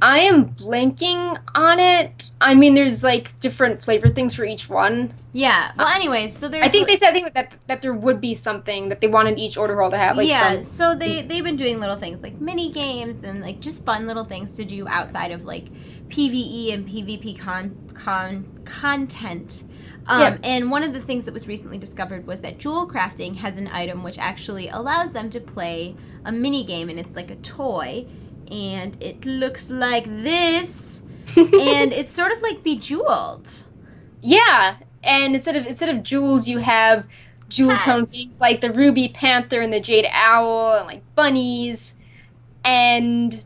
I am blanking on it. I mean, there's like different flavor things for each one. Yeah. Well, anyways, so there's. I think they said that there would be something that they wanted each Order Hall to have. Like so they've been doing little things like mini games and like just fun little things to do outside of like PvE and PvP content. And one of the things that was recently discovered was that Jewel Crafting has an item which actually allows them to play a mini game, and it's like a toy, and it looks like this, and it's sort of like Bejeweled. Yeah, and instead of jewels, you have jewel tone things like the Ruby Panther and the Jade Owl, and like bunnies, and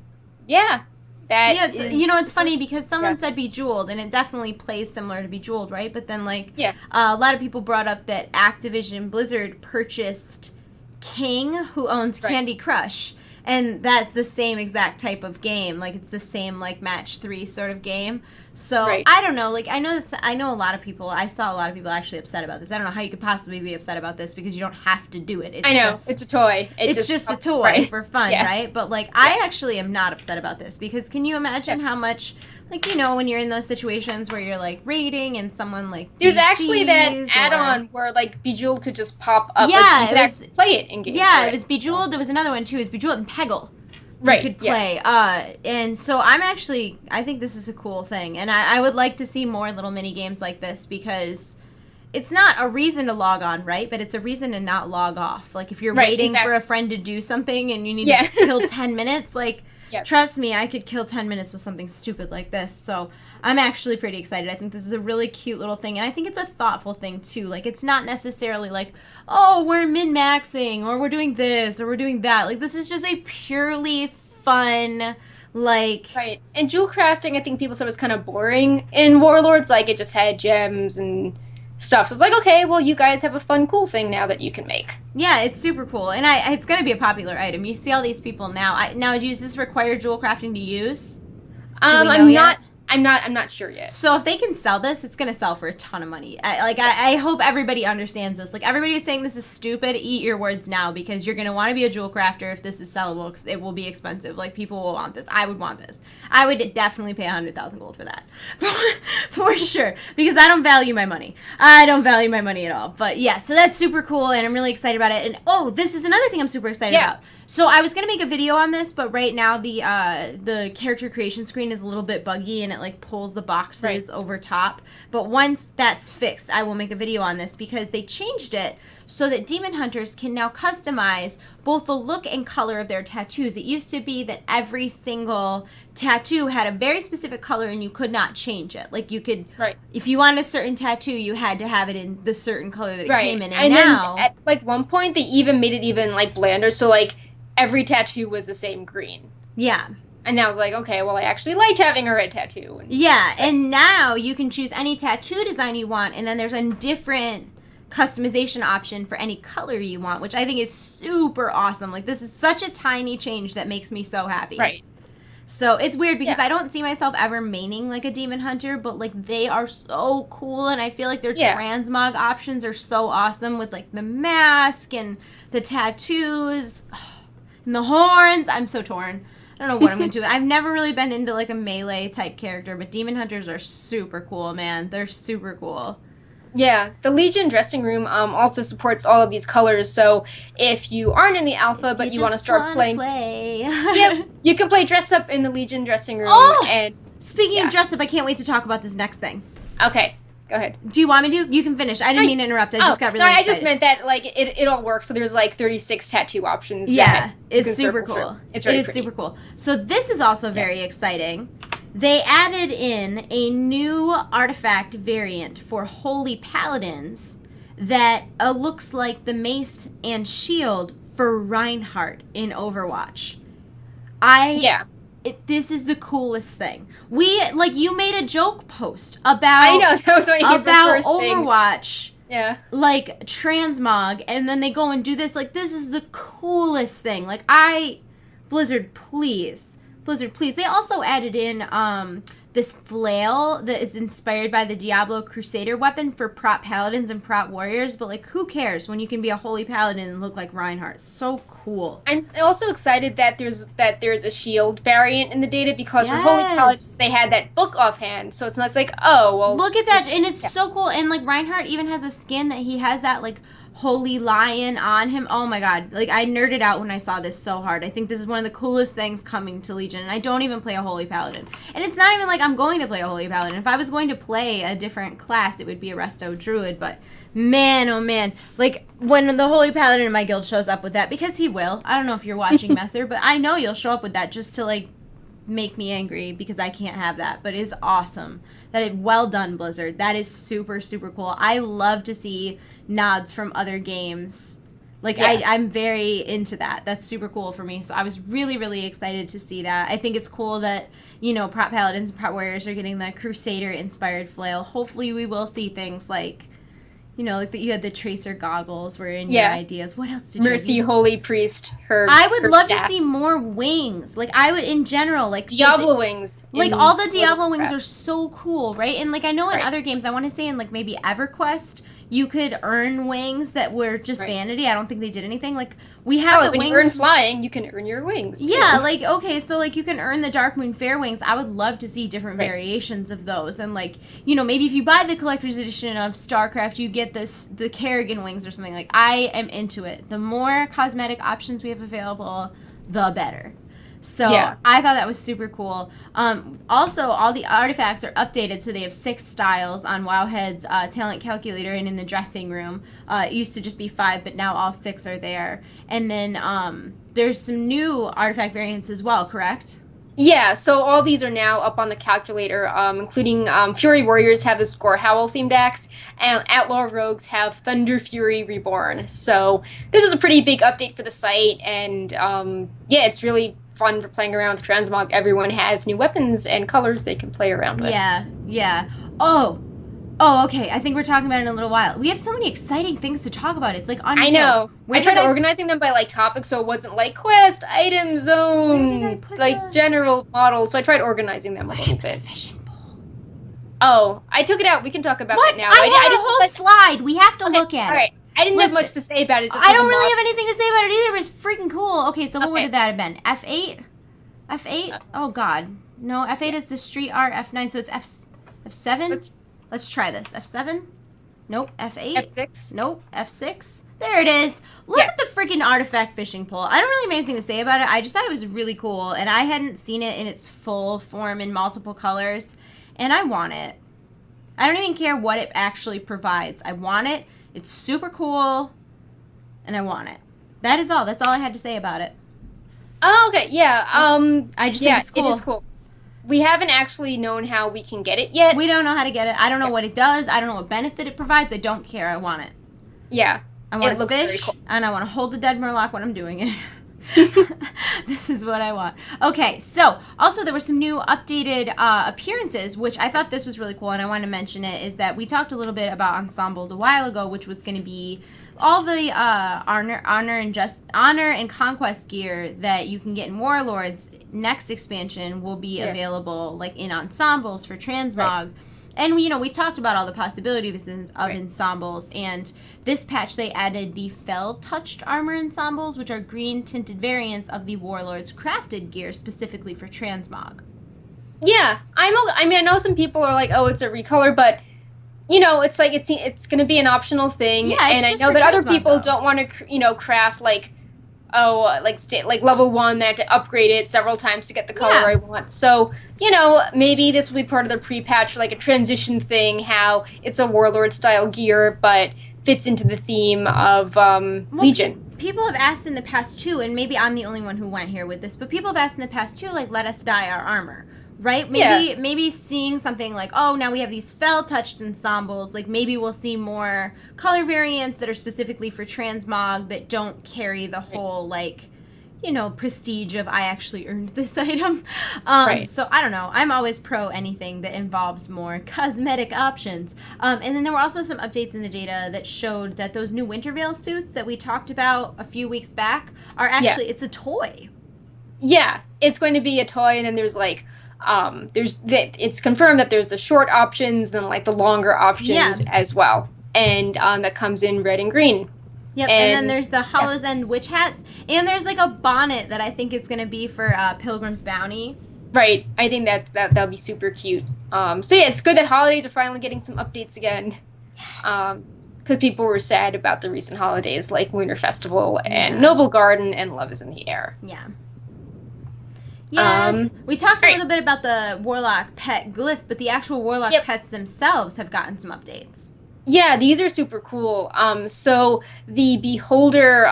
it's funny because someone said Bejeweled, and it definitely plays similar to Bejeweled, right? But then, a lot of people brought up that Activision Blizzard purchased King, who owns Candy Crush, and that's the same exact type of game. Like, it's the same, like, match 3 sort of game. So, I don't know. Like, I know a lot of people, I saw a lot of people actually upset about this. I don't know how you could possibly be upset about this because you don't have to do it. It's a toy. It's just a toy for fun, right? But, like, I actually am not upset about this because can you imagine how much, like, when you're in those situations where you're, like, raiding and someone, like, there's actually that add-on where, like, Bejeweled could just pop up. Yeah. Like, you could actually play it in-game. Yeah, it was Bejeweled. There was another one, too. It was Bejeweled and Peggle. You could play. And so I think this is a cool thing. And I would like to see more little mini games like this because it's not a reason to log on, right? But it's a reason to not log off. Like, if you're waiting for a friend to do something and you need to kill 10 minutes, like, trust me, I could kill 10 minutes with something stupid like this. So I'm actually pretty excited. I think this is a really cute little thing. And I think it's a thoughtful thing, too. Like, it's not necessarily like, oh, we're min-maxing, or we're doing this, or we're doing that. Like, this is just a purely fun, like... Right. And jewel crafting, I think people said was kind of boring in Warlords. Like, it just had gems and stuff. So it's like, okay, well, you guys have a fun, cool thing now that you can make. Yeah, it's super cool. And it's going to be a popular item. You see all these people now. Now, does this require jewel crafting to use? I'm not I'm not sure yet. So if they can sell this, it's gonna sell for a ton of money. I hope everybody understands this. Like, everybody is saying this is stupid. Eat your words now, because you're gonna want to be a jewel crafter if this is sellable, because it will be expensive. Like, people will want this. I would want this. I would definitely pay 100,000 gold for that, for sure. Because I don't value my money. I don't value my money at all. But yeah, so that's super cool, and I'm really excited about it. And this is another thing I'm super excited about. So I was gonna make a video on this, but right now the character creation screen is a little bit buggy, and it like pulls the boxes over top. But once that's fixed, I will make a video on this, because they changed it so that demon hunters can now customize both the look and color of their tattoos. It used to be that every single tattoo had a very specific color and you could not change it. Like, you could, if you wanted a certain tattoo, you had to have it in the certain color that it came in. And now, then at like one point, they even made it even like blander, so like every tattoo was the same green. Yeah. And I was like, okay, well, I actually liked having a red tattoo. And now you can choose any tattoo design you want, and then there's a different customization option for any color you want, which I think is super awesome. Like, this is such a tiny change that makes me so happy. Right. So it's weird, because I don't see myself ever maining like a demon hunter, but like, they are so cool, and I feel like their transmog options are so awesome, with like the mask and the tattoos and the horns. I'm so torn. I don't know what I'm going to do. I've never really been into like a melee type character, but demon hunters are super cool, man. They're super cool. Yeah, the Legion dressing room also supports all of these colors, so if you aren't in the alpha but you want to start playing, yep, you can play dress up in the Legion dressing room. And speaking of dress up, I can't wait to talk about this next thing. Okay, go ahead. Do you want me to? You can finish. I didn't mean to interrupt. I just got really excited. I just meant that like it all works. So there's like 36 tattoo options. Yeah, it's super cool. It is super cool. So this is also very exciting. They added in a new artifact variant for Holy Paladins that looks like the mace and shield for Reinhardt in Overwatch. This is the coolest thing. You made a joke post about I know, that was my first Overwatch. Thing. Yeah. Like, transmog, and then they go and do this. Like, this is the coolest thing. Like, Blizzard, please. They also added in this flail that is inspired by the Diablo Crusader weapon for prop paladins and prop warriors, but like, who cares when you can be a holy paladin and look like Reinhardt? So cool. I'm also excited that there's a shield variant in the data, because for holy paladins they had that book offhand, so it's not like, oh well, look at that, and it's so cool. And like, Reinhardt even has a skin that he has that like holy lion on him. Oh my god, like, I nerded out when I saw this so hard. I think this is one of the coolest things coming to Legion, and I don't even play a holy paladin, and it's not even like I'm going to play a holy paladin. If I was going to play a different class, it would be a resto druid. But man, oh man, like, when the holy paladin in my guild shows up with that, because he will, I don't know if you're watching Messer, but I know you'll show up with that just to like make me angry, because I can't have that. But it's awesome. Well done, Blizzard. That is super, super cool. I love to see nods from other games. Like, I'm very into that. That's super cool for me. So I was really, really excited to see that. I think it's cool that, prop paladins and prop warriors are getting the Crusader-inspired flail. Hopefully we will see things like, like that you had the Tracer goggles were in your ideas. What else did Mercy, you Holy Priest, I would love to see more wings. Like, I would, in general, like... Diablo wings. Like, all the Diablo wings are so cool, right? And, like, I know in other games, I want to say in, like, maybe EverQuest, you could earn wings that were just vanity. I don't think they did anything. Like, we have the when wings... you earn flying, you can earn your wings, too. Yeah, like, okay, so, like, you can earn the Darkmoon Fair wings. I would love to see different variations of those. And, like, maybe if you buy the collector's edition of StarCraft, you get the Kerrigan wings or something. Like, I am into it. The more cosmetic options we have available, the better. So I thought that was super cool. Also, all the artifacts are updated, so they have 6 styles on Wowhead's talent calculator and in the dressing room. It used to just be 5, but now all 6 are there. And then there's some new artifact variants as well, correct? Yeah, so all these are now up on the calculator, including Fury Warriors have the Score Howl themed axe, and Outlaw Rogues have Thunder Fury Reborn. So this is a pretty big update for the site, and it's really fun for playing around with transmog. Everyone has new weapons and colors they can play around with. Yeah. Oh, okay. I think we're talking about it in a little while. We have so many exciting things to talk about. It's like unreal. I know. I tried organizing them by like topic, so it wasn't like quest, item, zone, like general models. So I tried organizing them a little bit. The fishing pole. Oh, I took it out. We can talk about What? that now. I have a didn't whole like, slide. We have to okay, look at all right. it. I didn't have Listen, much to say about it. Just I don't really have anything to say about it either, but it's freaking cool. Okay, so what Okay. would that have been? F8? F8? Oh, God. No, F8 is the street art. F9, so it's F7? Let's try this. F7? Nope. F8? F6? Nope. F6? There it is. Look at the freaking artifact fishing pole. I don't really have anything to say about it. I just thought it was really cool, and I hadn't seen it in its full form in multiple colors, and I want it. I don't even care what it actually provides. I want it. It's super cool, and I want it. That is all. That's all I had to say about it. Oh, okay. Yeah. I just think it's cool. It is cool. We haven't actually known how we can get it yet. We don't know how to get it. I don't know what it does. I don't know what benefit it provides. I don't care. I want it. Yeah. I want to very fish, cool. and I want to hold the dead murloc when I'm doing it. This is what I want. Okay, so also there were some new updated appearances, which I thought this was really cool, and I wanted to mention it, is that we talked a little bit about ensembles a while ago, which was going to be all the honor and conquest gear that you can get in Warlords. Next expansion will be available like in ensembles for transmog. Right. And we talked about all the possibilities of ensembles, and this patch they added the Fell-touched armor ensembles, which are green tinted variants of the Warlord's crafted gear specifically for transmog. Yeah, I mean, I know some people are like, oh, it's a recolor, but it's like it's going to be an optional thing. Yeah, and I know that other people don't want to, craft like level 1, they have to upgrade it several times to get the color I want. So, maybe this will be part of the pre-patch, like a transition thing, how it's a Warlord style gear, but fits into the theme of Legion. People have asked in the past too, and maybe I'm the only one who went here with this, but people have asked in the past too, like, let us dye our armor. Right? Maybe seeing something like, oh, now we have these Fell-touched ensembles. Like, maybe we'll see more color variants that are specifically for transmog that don't carry the whole, like, prestige of I actually earned this item. So, I don't know. I'm always pro anything that involves more cosmetic options. And then there were also some updates in the data that showed that those new Winter Veil suits that we talked about a few weeks back are actually, it's a toy. Yeah, it's going to be a toy, and then there's, like, it's confirmed that there's the short options, then like the longer options as well, and that comes in red and green. Yep, and then there's the Hollow's End witch hats, and there's like a bonnet that I think is going to be for Pilgrim's Bounty. Right, I think that'll be super cute. So yeah, it's good that holidays are finally getting some updates again. Because people were sad about the recent holidays like Lunar Festival and Noble Garden and Love is in the Air. Yeah. Yes. We talked a little bit about the Warlock pet glyph, but the actual Warlock pets themselves have gotten some updates. Yeah, these are super cool. So the Beholder,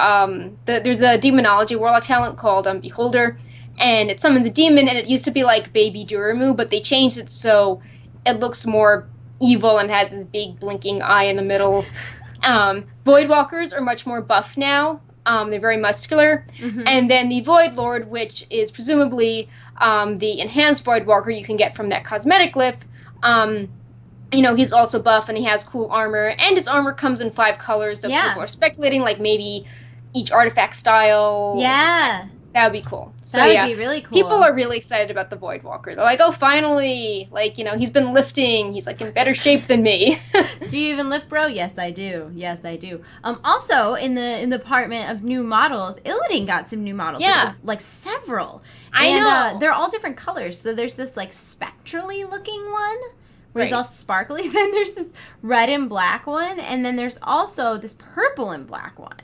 there's a demonology Warlock talent called Beholder, and it summons a demon, and it used to be like Baby Duramu, but they changed it so it looks more evil and has this big blinking eye in the middle. Voidwalkers are much more buff now. They're very muscular. Mm-hmm. And then the Void Lord, which is presumably the enhanced Voidwalker you can get from that cosmetic glyph, he's also buff and he has cool armor. And his armor comes in 5 colors, so people are speculating like maybe each artifact style. Yeah. That would be cool. So, that would be really cool. People are really excited about the Voidwalker. They're like, oh, finally! Like, he's been lifting. He's, like, in better shape than me. Do you even lift, bro? Yes, I do. Yes, I do. Also, in the department of new models, Illidan got some new models. Yeah. Like several. I know. They're all different colors. So there's this, like, spectrally looking one, where he's all sparkly. Then there's this red and black one. And then there's also this purple and black one.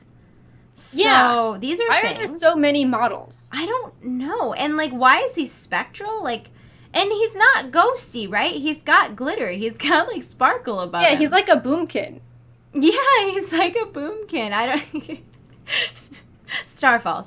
So these are things. There's so many models. I don't know. And like, why is he spectral? Like, and he's not ghosty, right? He's got glitter. He's got like sparkle about him. Yeah, he's like a boomkin. Yeah, he's like a boomkin. I don't. Starfall.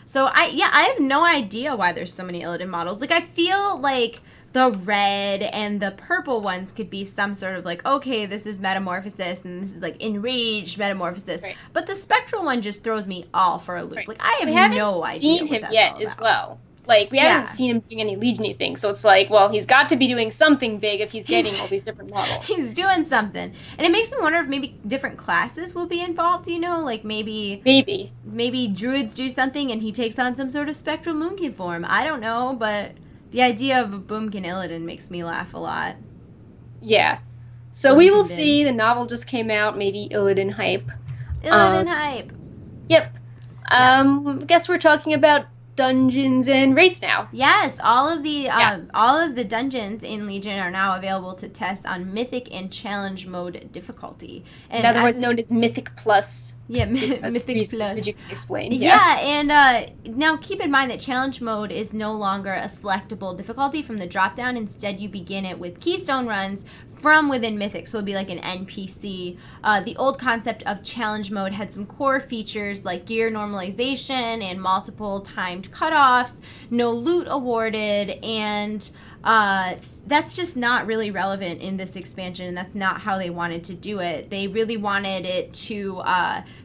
So I have no idea why there's so many Illidan models. Like, I feel like the red and the purple ones could be some sort of like, okay, this is metamorphosis and this is like enraged metamorphosis. Right. But the spectral one just throws me all for a loop. Right. Like, I have no idea. We haven't seen him yet as well. Like, we haven't seen him doing any Legion-y things. So it's like, well, he's got to be doing something big if he's getting all these different models. He's doing something. And it makes me wonder if maybe different classes will be involved, Like, maybe Druids do something and he takes on some sort of spectral moonkin form. I don't know, but The idea of a Boomkin Illidan makes me laugh a lot. Yeah. So we will see. The novel just came out. Maybe Illidan hype. Illidan hype. Yep. Guess we're talking about dungeons and raids now. Yes, all of the dungeons in Legion are now available to test on Mythic and Challenge mode difficulty. And otherwise known as Mythic Plus. Yeah, Mythic Plus. Did you explain? Yeah, and now keep in mind that Challenge mode is no longer a selectable difficulty from the drop-down. Instead, you begin it with Keystone runs from within Mythic, so it'll be like an NPC. The old concept of Challenge mode had some core features like gear normalization and multiple timed cutoffs, no loot awarded, and that's just not really relevant in this expansion, and that's not how they wanted to do it. They really wanted it to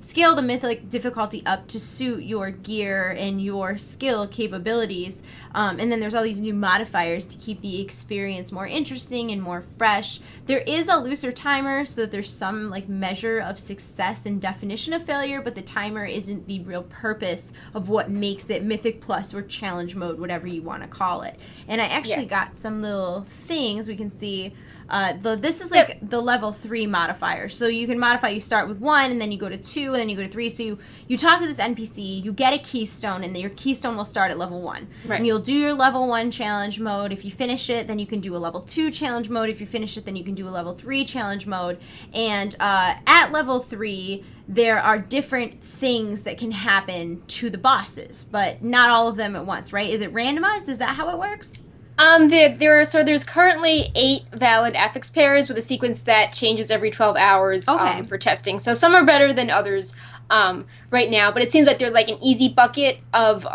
scale the Mythic difficulty up to suit your gear and your skill capabilities, and then there's all these new modifiers to keep the experience more interesting and more fresh. There is a looser timer so that there's some like measure of success and definition of failure, but the timer isn't the real purpose of what makes it Mythic Plus or Challenge mode, whatever you want to call it. And I actually got some little things we can see. This is like the level 3 modifier. So you can modify, you start with 1 and then you go to 2 and then you go to 3. So you talk to this NPC, you get a keystone, and your keystone will start at level 1. Right. And you'll do your level 1 challenge mode. If you finish it, then you can do a level 2 challenge mode. If you finish it, then you can do a level 3 challenge mode. And at level 3, there are different things that can happen to the bosses, but not all of them at once, right? Is it randomized? Is that how it works? There's currently 8 valid affix pairs with a sequence that changes every 12 hours for testing. So some are better than others right now, but it seems like there's like an easy bucket of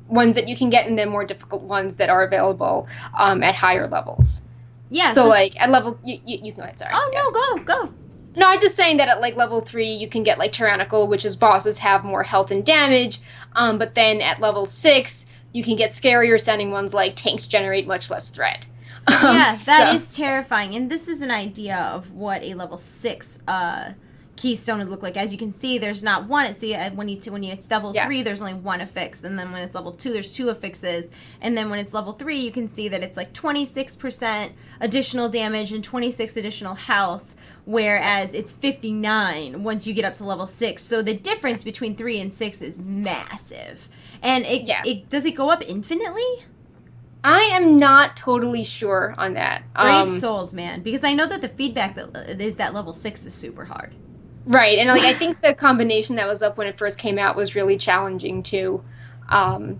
ones that you can get and then more difficult ones that are available at higher levels. Yeah. So like at level, you can go ahead, sorry. Oh, no, go. No, I'm just saying that at like level 3 you can get like tyrannical, which is bosses have more health and damage, but then at level 6 you can get scarier sounding ones like tanks generate much less threat. That is terrifying. And this is an idea of what a level 6 keystone would look like. As you can see, there's not one. It's when it's level 3, there's only one affix. And then when it's level 2, there's 2 affixes. And then when it's level 3, you can see that it's like 26% additional damage and 26 additional health, whereas it's 59 once you get up to level 6. So the difference between 3 and 6 is massive. And does it go up infinitely? I am not totally sure on that. Brave souls, man. Because I know that the feedback is that level 6 is super hard. Right, and like I think the combination that was up when it first came out was really challenging too. I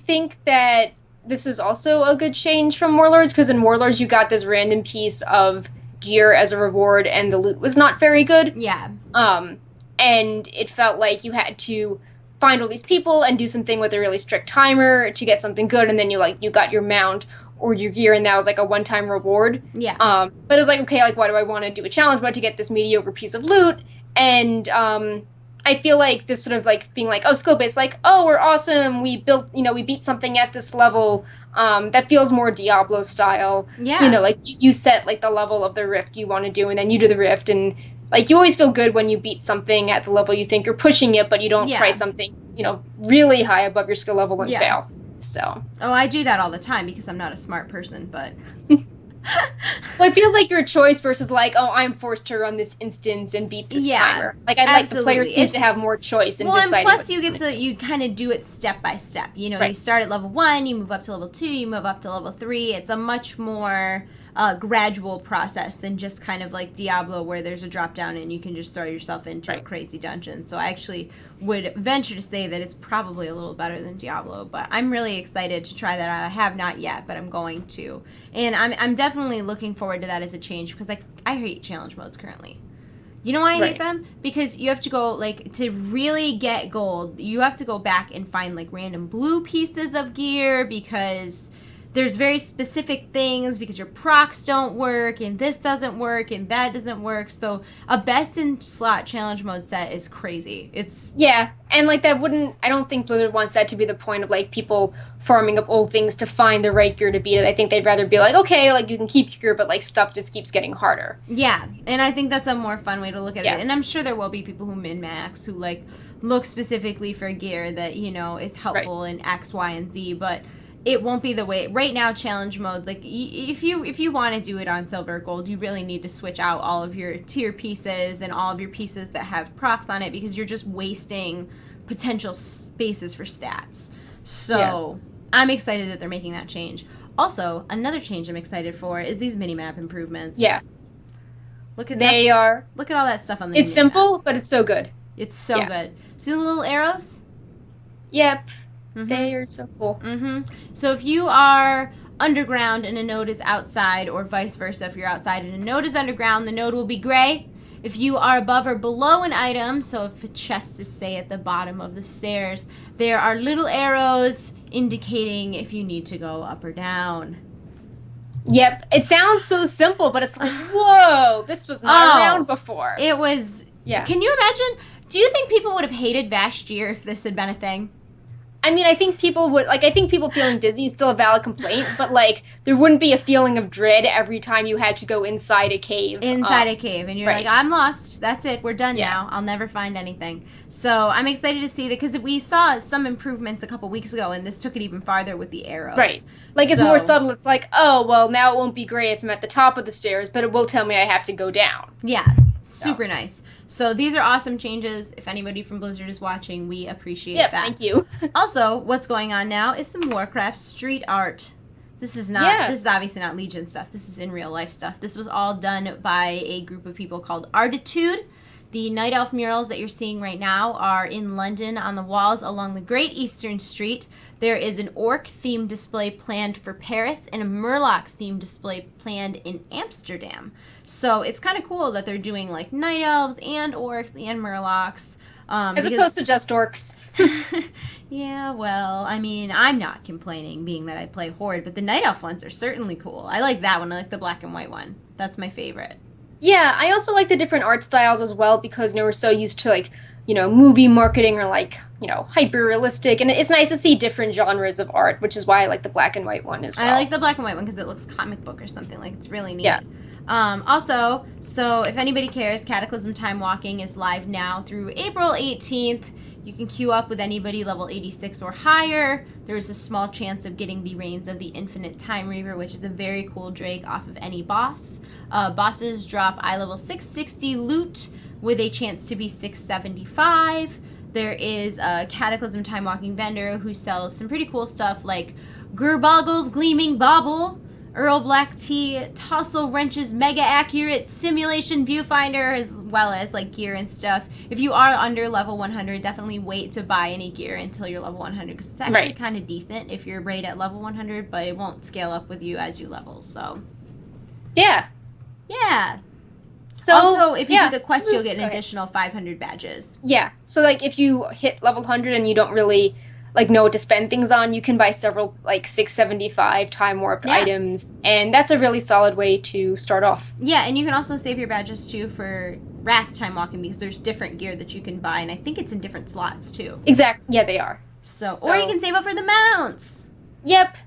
think that this is also a good change from Warlords, because in Warlords you got this random piece of gear as a reward and the loot was not very good. Yeah. And it felt like you had to find all these people and do something with a really strict timer to get something good, and then you got your mount or your gear, and that was like a one-time reward. Yeah. But it was like, okay, like why do I want to do a challenge mode to get this mediocre piece of loot? And I feel like this sort of like being like, oh, skill based, like, oh, we're awesome, we beat something at this level. That feels more Diablo style. Yeah. You know, like you set like the level of the rift you want to do, and then you do the rift, and like you always feel good when you beat something at the level you think you're pushing it, but you don't try something, really high above your skill level and fail. So. Oh, I do that all the time because I'm not a smart person, but. Well, it feels like your choice versus like, oh, I'm forced to run this instance and beat this timer. Like I'd like the players seem to have more choice in deciding. Well, and plus you kind of do it step by step. You start at level 1, you move up to level 2, you move up to level 3. It's a much more gradual process than just kind of like Diablo, where there's a drop down and you can just throw yourself into a crazy dungeon. So I actually would venture to say that it's probably a little better than Diablo, but I'm really excited to try that out. I have not yet, but I'm going to. And I'm definitely looking forward to that as a change, because I hate challenge modes currently. You know why I hate them? Because you have to go, like, to really get gold, you have to go back and find, like, random blue pieces of gear, because there's very specific things because your procs don't work and this doesn't work and that doesn't work. So a best in slot challenge mode set is crazy. It's and like that wouldn't. I don't think Blizzard wants that to be the point of like people farming up old things to find the right gear to beat it. I think they'd rather be like, okay, like you can keep your gear, but like stuff just keeps getting harder. Yeah, and I think that's a more fun way to look at Yeah. it. And I'm sure there will be people who min-max who like look specifically for gear that, you know, is helpful in X, Y, and Z, but it won't be the way. Right now, challenge modes, like if you want to do it on silver or gold, you really need to switch out all of your tier pieces and all of your pieces that have procs on it because you're just wasting potential spaces for stats. So I'm excited that they're making that change. Also, another change I'm excited for is these minimap improvements. Yeah. Look at They that. are. Look at all that stuff on the It's minimap. simple, but it's so good. It's so good. See the little arrows? Yep. Mm-hmm. They are so cool. Mm-hmm. So if you are underground and a node is outside, or vice versa, if you're outside and a node is underground, the node will be gray. If you are above or below an item, so if a chest is, say, at the bottom of the stairs, there are little arrows indicating if you need to go up or down. Yep. It sounds so simple, but it's like, whoa, this was not around before. It was... Yeah. Can you imagine? Do you think people would have hated Vashtir if this had been a thing? I mean, I think people would, like, I think people feeling dizzy is still a valid complaint, but, like, there wouldn't be a feeling of dread every time you had to go inside a cave. Inside a cave, and you're right. like, I'm lost. That's it. We're done Yeah. now. I'll never find anything. So I'm excited to see that, because we saw some improvements a couple weeks ago, and this took it even farther with the arrows. Right. Like, it's more subtle. It's like, oh, well, now it won't be gray if I'm at the top of the stairs, but it will tell me I have to go down. Yeah. Super nice. So these are awesome changes. If anybody from Blizzard is watching, we appreciate that. Thank you. Also, what's going on now is some Warcraft street art. This is not. This is obviously not Legion stuff. This is in real life stuff. This was all done by a group of people called Artitude. The Night Elf murals that you're seeing right now are in London on the walls along the Great Eastern Street. There is an Orc-themed display planned for Paris and a Murloc-themed display planned in Amsterdam. So it's kind of cool that they're doing like Night Elves and Orcs and Murlocs. As opposed to just Orcs. Yeah, well, I mean, I'm not complaining, being that I play Horde, but the Night Elf ones are certainly cool. I like that one. I like the black and white one. That's my favorite. Yeah, I also like the different art styles as well because we're so used to, like, you know, movie marketing or, like, you know, hyper-realistic. And it's nice to see different genres of art, which is why I like the black and white one as well. I like the black and white one because it looks comic book or something. Like, it's really neat. Yeah. Also, so if anybody cares, Cataclysm Time Walking is live now through April 18th. You can queue up with anybody level 86 or higher. There's a small chance of getting the Reigns of the Infinite Time Reaver, which is a very cool Drake off of any boss. Bosses drop eye level 660 loot with a chance to be 675. There is a Cataclysm Time Walking vendor who sells some pretty cool stuff like Gurboggle's Gleaming Bauble, Earl Black Tea, Tousle Wrench's Mega Accurate Simulation Viewfinder, as well as like gear and stuff. If you are under level 100, definitely wait to buy any gear until you're level 100 because it's actually kind of decent if you're right at level 100, but it won't scale up with you as you level. So yeah. So also, if you do the quest, you'll get an additional 500 badges. Yeah. So like if you hit level 100 and you don't really like know what to spend things on, you can buy several like 675 time warped items, and that's a really solid way to start off. Yeah, and you can also save your badges too for Wrath Time Walking because there's different gear that you can buy, and I think it's in different slots too. Exactly. Yeah, they are. So or you can save up for the mounts. Yep.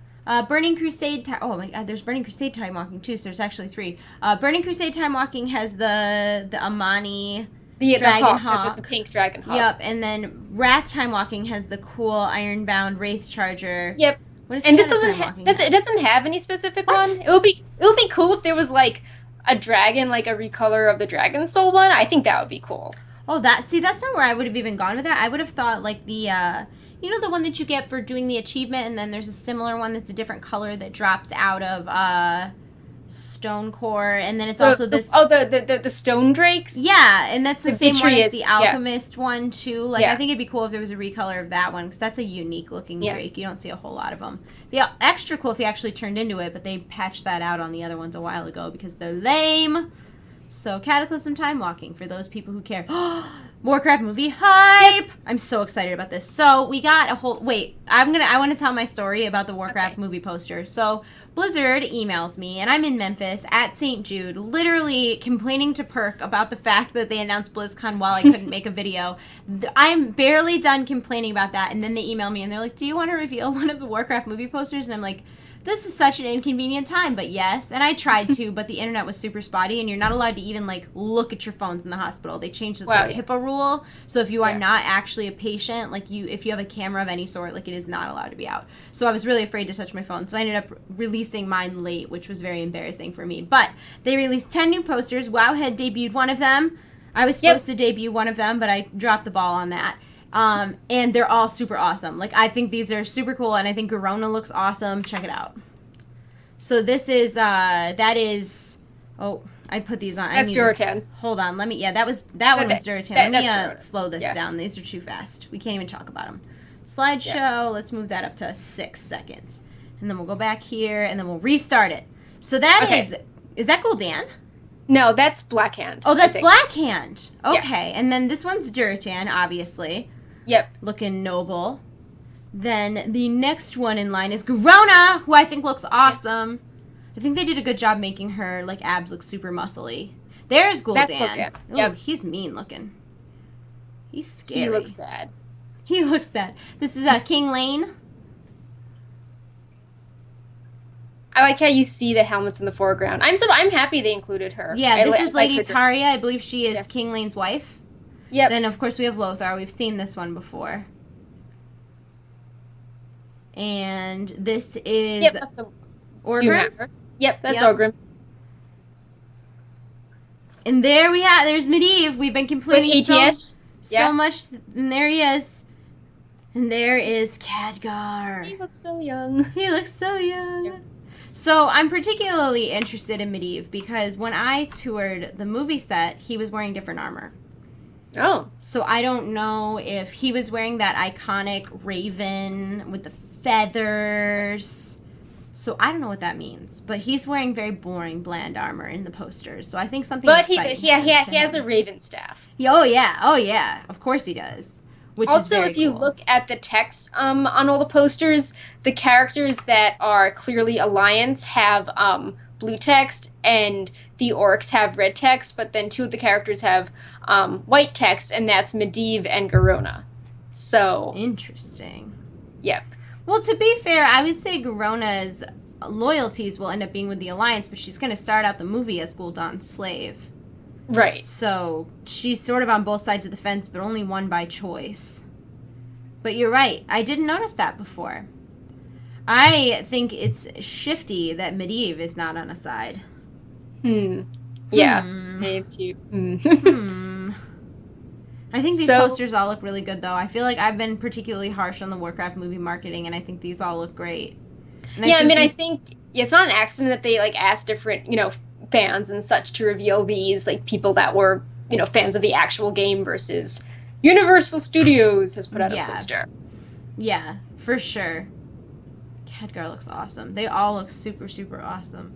Burning Crusade oh my god, there's Burning Crusade Time Walking too, so there's actually 3. Burning Crusade Time Walking has the Amani Dragon Hawk. The pink Dragon Hawk. Yep, and then Wrath Time Walking has the cool Ironbound Wraith Charger. Yep. What is and this doesn't it doesn't have any specific one. It would be cool if there was like a dragon, like a recolor of the Dragon Soul one. I think that would be cool. Oh, that's not where I would have even gone with that. I would have thought like the you know the one that you get for doing the achievement, and then there's a similar one that's a different color that drops out of Stone Core, and then it's also this... the Stone Drakes? Yeah, and that's the same one as the Alchemist one, too. Like, I think it'd be cool if there was a recolor of that one, because that's a unique-looking Drake. You don't see a whole lot of them. Yeah, extra cool if you actually turned into it, but they patched that out on the other ones a while ago, because they're lame. So, Cataclysm Time Walking, for those people who care. Warcraft movie hype! I'm so excited about this. So we got a whole I want to tell my story about the Warcraft movie poster. So Blizzard emails me, and I'm in Memphis at St. Jude, literally complaining to Perk about the fact that they announced BlizzCon while I couldn't make a video. I'm barely done complaining about that, and then they email me and they're like, "Do you want to reveal one of the Warcraft movie posters?" And I'm like, this is such an inconvenient time, but yes. And I tried to, but the internet was super spotty, and you're not allowed to even, like, look at your phones in the hospital. They changed this, HIPAA rule. So if you are not actually a patient, like, if you have a camera of any sort, like, it is not allowed to be out. So I was really afraid to touch my phone. So I ended up releasing mine late, which was very embarrassing for me. But they released 10 new posters. Wowhead debuted one of them. I was supposed to debut one of them, but I dropped the ball on that. And they're all super awesome. Like, I think these are super cool, and I think Garona looks awesome. Check it out. So this is, that is, oh, I put these on. That's Duratan. Hold on, let me, that one was Duratan. Let me slow this down. These are too fast. We can't even talk about them. Slideshow, let's move that up to 6 seconds. And then we'll go back here, and then we'll restart it. So that is that Gul'dan? No, that's Blackhand. Oh, that's Blackhand. Okay, and then this one's Duratan, obviously. Yep. Looking noble. Then the next one in line is Garona, who I think looks awesome. I think they did a good job making her, like, abs look super muscly. There's Gul'dan. Oh, he's mean looking. He's scary. He looks sad. He looks sad. This is King Lane. I like how you see the helmets in the foreground. I'm happy they included her. Yeah, this is Lady Taria. I believe she is King Lane's wife. Yep. Then, of course, we have Lothar. We've seen this one before. And this is that's the Orgrim. Yep, that's Orgrim. And there's Medivh. We've been complaining so much. And there he is. And there is Khadgar. He looks so young. He looks so young. Yeah. So I'm particularly interested in Medivh because when I toured the movie set, he was wearing different armor. Oh. So I don't know if he was wearing that iconic raven with the feathers. So I don't know what that means. But he's wearing very boring, bland armor in the posters. So I think something exciting he has the raven staff. Oh, yeah. Of course he does. Which also, is very if you look at the text on all the posters, the characters that are clearly Alliance have blue text, and the orcs have red text, but then 2 of the characters have white text, and that's Medivh and Garona. So interesting. Yep. Well, to be fair, I would say Garona's loyalties will end up being with the Alliance, but she's going to start out the movie as Gul'dan's slave. Right. So she's sort of on both sides of the fence, but only one by choice. But you're right. I didn't notice that before. I think it's shifty that Medivh is not on a side. Yeah. Me too. I think these posters all look really good, though. I feel like I've been particularly harsh on the Warcraft movie marketing, and I think these all look great. And I think it's not an accident that they asked different, fans and such to reveal these, people that were, fans of the actual game versus Universal Studios has put out a poster. Yeah, for sure. Khadgar looks awesome. They all look super, super awesome.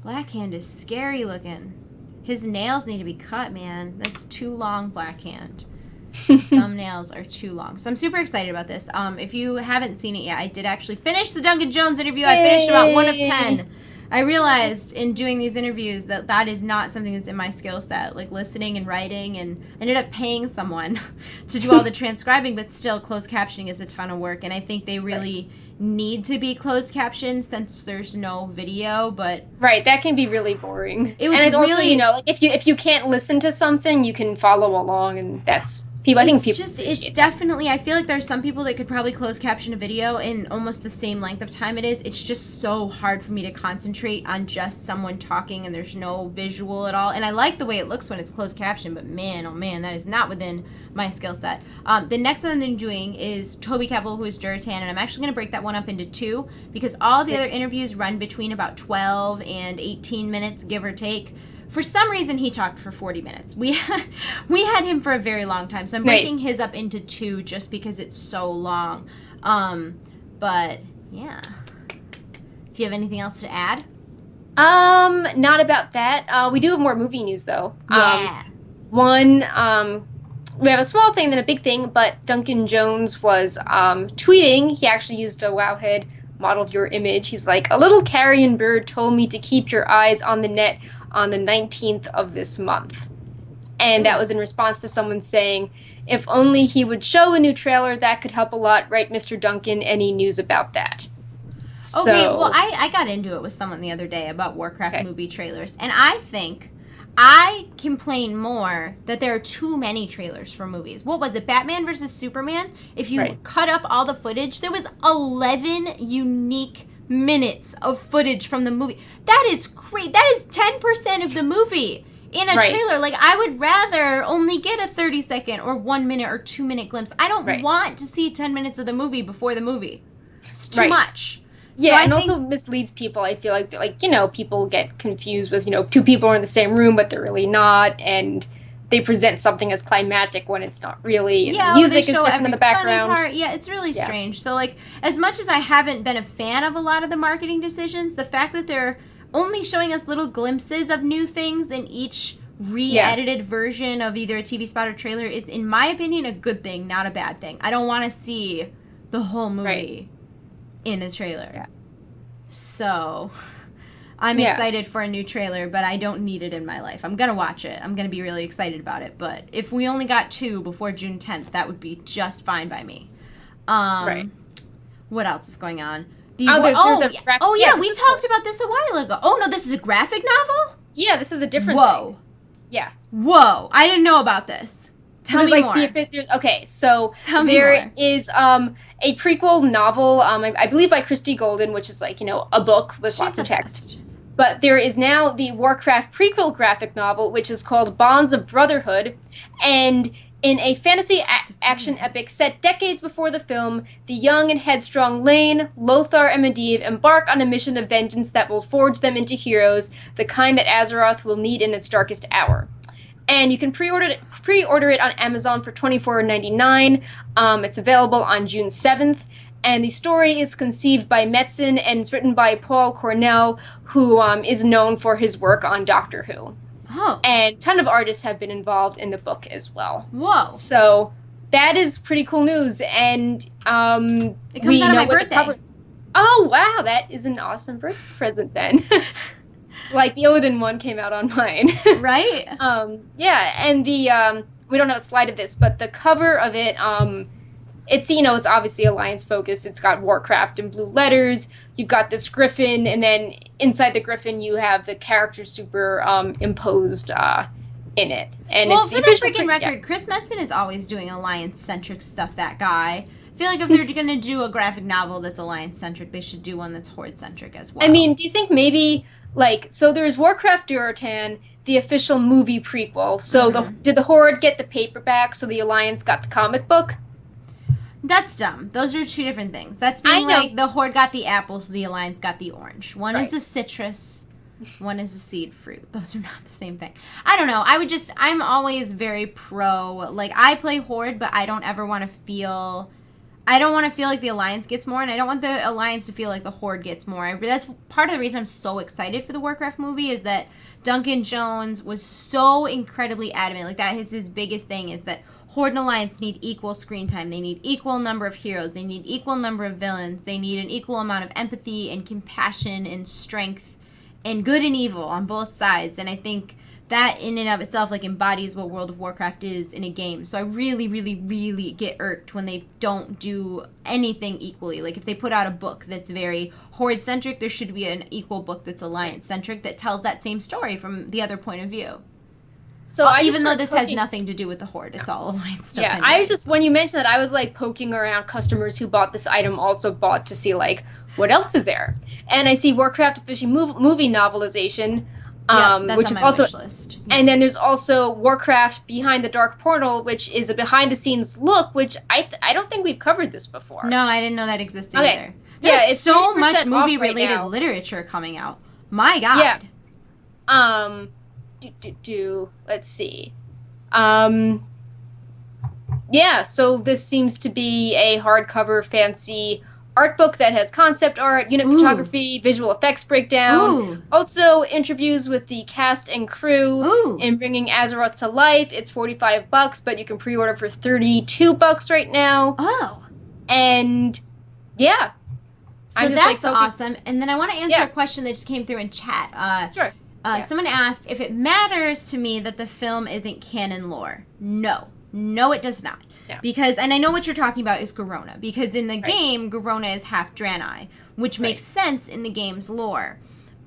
Blackhand is scary looking. His nails need to be cut, man. That's too long, Blackhand. Thumbnails are too long. So I'm super excited about this. If you haven't seen it yet, I did actually finish the Duncan Jones interview. I finished about 1 of 10. I realized in doing these interviews that is not something that's in my skill set, like listening and writing, and ended up paying someone to do all the transcribing, but still closed captioning is a ton of work, and I think they really need to be closed captioned since there's no video, but that can be really boring. It's really, also, if you can't listen to something, you can follow along, and that's people. It's definitely. I feel like there's some people that could probably close caption a video in almost the same length of time it is. It's just so hard for me to concentrate on just someone talking and there's no visual at all. And I like the way it looks when it's closed caption, but man, oh man, that is not within my skill set. The next one I'm doing is Toby Kebbell, who is Duratan, and I'm actually going to break that one up into 2 because all the other interviews run between about 12 and 18 minutes, give or take. For some reason, he talked for 40 minutes. We had him for a very long time, so I'm breaking his up into 2 just because it's so long. But yeah. Do you have anything else to add? Not about that. We do have more movie news though. Yeah. One we have a small thing, then a big thing, but Duncan Jones was tweeting. He actually used a Wowhead model viewer image. He's like, a little carrion bird told me to keep your eyes on the net on the 19th of this month. And that was in response to someone saying, if only he would show a new trailer, that could help a lot, right, Mr. Duncan? Any news about that? Okay, well, I got into it with someone the other day about Warcraft movie trailers, and I think I complain more that there are too many trailers for movies. What was it, Batman versus Superman? If you cut up all the footage, there was 11 unique minutes of footage from the movie. That is great. That is 10% of the movie in a trailer. Like, I would rather only get a 30-second or 1 minute or 2 minute glimpse. I don't want to see 10 minutes of the movie before the movie. It's too much. Yeah, so and also misleads people. I feel like, people get confused with, two people are in the same room, but they're really not, and they present something as climactic when it's not really. And the music is different in the background. Yeah, it's really strange. So, like, as much as I haven't been a fan of a lot of the marketing decisions, the fact that they're only showing us little glimpses of new things in each re-edited version of either a TV spot or trailer is, in my opinion, a good thing, not a bad thing. I don't want to see the whole movie in a trailer. Yeah. So I'm excited for a new trailer, but I don't need it in my life. I'm going to watch it. I'm going to be really excited about it. But if we only got 2 before June 10th, that would be just fine by me. What else is going on? We talked about this a while ago. Oh, no, this is a graphic novel? Yeah, this is a different thing. Yeah. Whoa. I didn't know about this. Tell me more. So there is a prequel novel, I believe by Christy Golden, which is a book with lots of text. But there is now the Warcraft prequel graphic novel, which is called Bonds of Brotherhood. And in a fantasy action epic set decades before the film, the young and headstrong Lane, Lothar, and Medivh embark on a mission of vengeance that will forge them into heroes, the kind that Azeroth will need in its darkest hour. And you can pre-order it on Amazon for $24.99. It's available on June 7th. And the story is conceived by Metzen and it's written by Paul Cornell, who is known for his work on Doctor Who. Oh. And a ton of artists have been involved in the book as well. Whoa. So that is pretty cool news. And it comes out of my birthday. Oh, wow. That is an awesome birthday present then. Like the Odin one came out on mine. Right? Yeah, and the we don't have a slide of this, but the cover of it, it's it's obviously Alliance focused. It's got Warcraft in blue letters. You've got this griffin, and then inside the griffin you have the character imposed in it. And well, it's for the freaking record, Chris Metzen is always doing Alliance-centric stuff, that guy. I feel like if they're going to do a graphic novel that's Alliance-centric, they should do one that's Horde-centric as well. I mean, do you think maybe... so there's Warcraft Durotan, the official movie prequel. So did the Horde get the paperback, so the Alliance got the comic book? That's dumb. Those are 2 different things. That's being like the Horde got the apple, so the Alliance got the orange. One is a citrus, one is a seed fruit. Those are not the same thing. I don't know. I'm always very pro. Like, I play Horde, but I don't ever want to feel... I don't want to feel like the Alliance gets more, and I don't want the Alliance to feel like the Horde gets more. That's part of the reason I'm so excited for the Warcraft movie, is that Duncan Jones was so incredibly adamant. Like, that is his biggest thing, is that Horde and Alliance need equal screen time. They need equal number of heroes. They need equal number of villains. They need an equal amount of empathy and compassion and strength and good and evil on both sides. And I think that in and of itself embodies what World of Warcraft is in a game. So I really, really, really get irked when they don't do anything equally. Like, if they put out a book that's very Horde-centric, there should be an equal book that's Alliance-centric that tells that same story from the other point of view. So even though this has nothing to do with the Horde, it's all Alliance stuff. Yeah, anyway. When you mentioned that, I was poking around customers who bought this item also bought to see what else is there. And I see Warcraft official movie novelization. That's which on is my also wish list. And then there's also Warcraft Behind the Dark Portal, which is a behind the scenes look, which I don't think we've covered this before. No, I didn't know that existed either. There's it's so much movie related literature coming out. My God. Yeah. Let's see. Yeah, so this seems to be a hardcover fancy art book that has concept art, unit photography, visual effects breakdown. Also interviews with the cast and crew in bringing Azeroth to life. It's $45, but you can pre-order for $32 right now. Oh. And yeah. So that's awesome. And then I want to answer a question that just came through in chat. Sure. Someone asked if it matters to me that the film isn't canon lore. No, it does not. Yeah. Because, and I know what you're talking about is Garona, because in the game, Garona is half Draenei, which makes sense in the game's lore.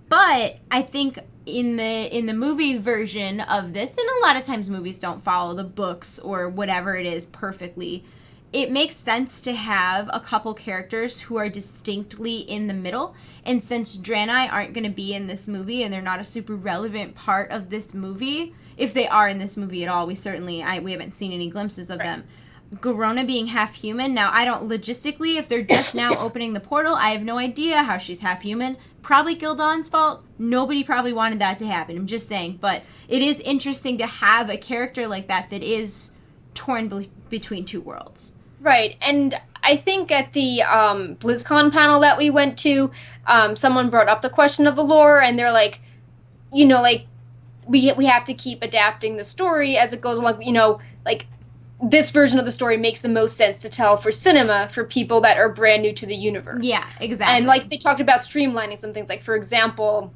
But I think in the movie version of this, and a lot of times movies don't follow the books or whatever it is perfectly, it makes sense to have a couple characters who are distinctly in the middle. And since Draenei aren't going to be in this movie and they're not a super relevant part of this movie, if they are in this movie at all, we haven't seen any glimpses of them. Garona being half human. Now, I don't logistically, if they're just now opening the portal, I have no idea how she's half human. Probably Gil'dan's fault. Nobody probably wanted that to happen. I'm just saying. But it is interesting to have a character like that is torn between two worlds. Right. And I think at the BlizzCon panel that we went to, someone brought up the question of the lore, and they're like, you know, like, we have to keep adapting the story as it goes along, you know, like, this version of the story makes the most sense to tell for cinema for people that are brand new to the universe. Yeah, exactly. And like they talked about streamlining some things. Like, for example,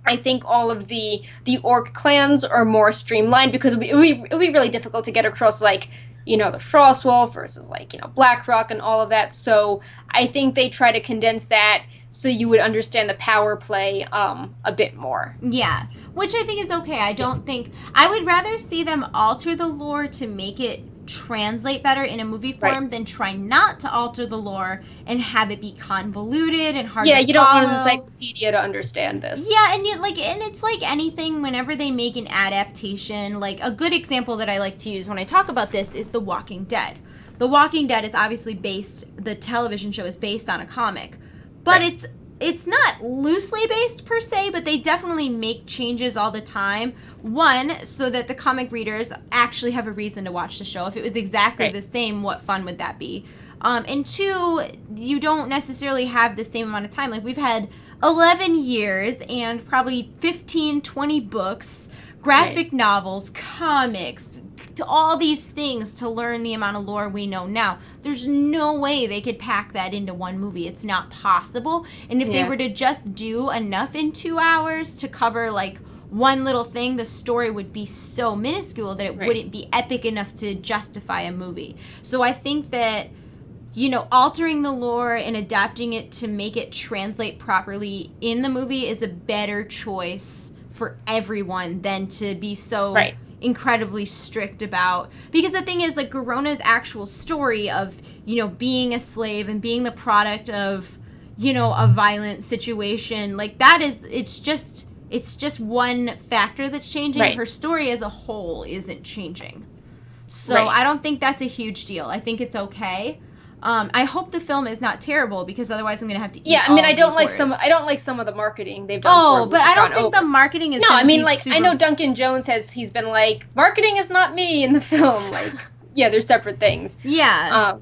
I think all of the orc clans are more streamlined because it would be really difficult to get across, like, you know, the Frostwolf versus, like, you know, Blackrock and all of that. So I think they try to condense that so you would understand the power play a bit more. Yeah, which I think is okay. I would rather see them alter the lore to make it translate better in a movie form than try not to alter the lore and have it be convoluted and hard to follow. Yeah, you don't want an encyclopedia to understand this. Yeah, and it's like anything, whenever they make an adaptation, like a good example that I like to use when I talk about this is The Walking Dead. The Walking Dead is obviously the television show is based on a comic, but it's not loosely based per se, but they definitely make changes all the time. One, so that the comic readers actually have a reason to watch the show. If it was exactly the same, what fun would that be? And two, you don't necessarily have the same amount of time. Like, we've had 11 years and probably 15, 20 books, graphic novels, comics, to all these things to learn the amount of lore we know now. There's no way they could pack that into one movie. It's not possible. And if they were to just do enough in 2 hours to cover, like, one little thing, the story would be so minuscule that it wouldn't be epic enough to justify a movie. So I think that, you know, altering the lore and adapting it to make it translate properly in the movie is a better choice for everyone than to be so incredibly strict about, because the thing is, like, Garona's actual story of, you know, being a slave and being the product of, you know, a violent situation, like, that is, it's just one factor that's changing. Her story as a whole isn't changing. So I don't think that's a huge deal. I think it's okay. I hope the film is not terrible, because otherwise I'm gonna have to eat I mean, I don't like some of the marketing they've done. Oh, but I don't think the marketing is. No, I mean, like, I know Duncan Jones he's been like, marketing is not me in the film. Like, yeah, they're separate things. Yeah.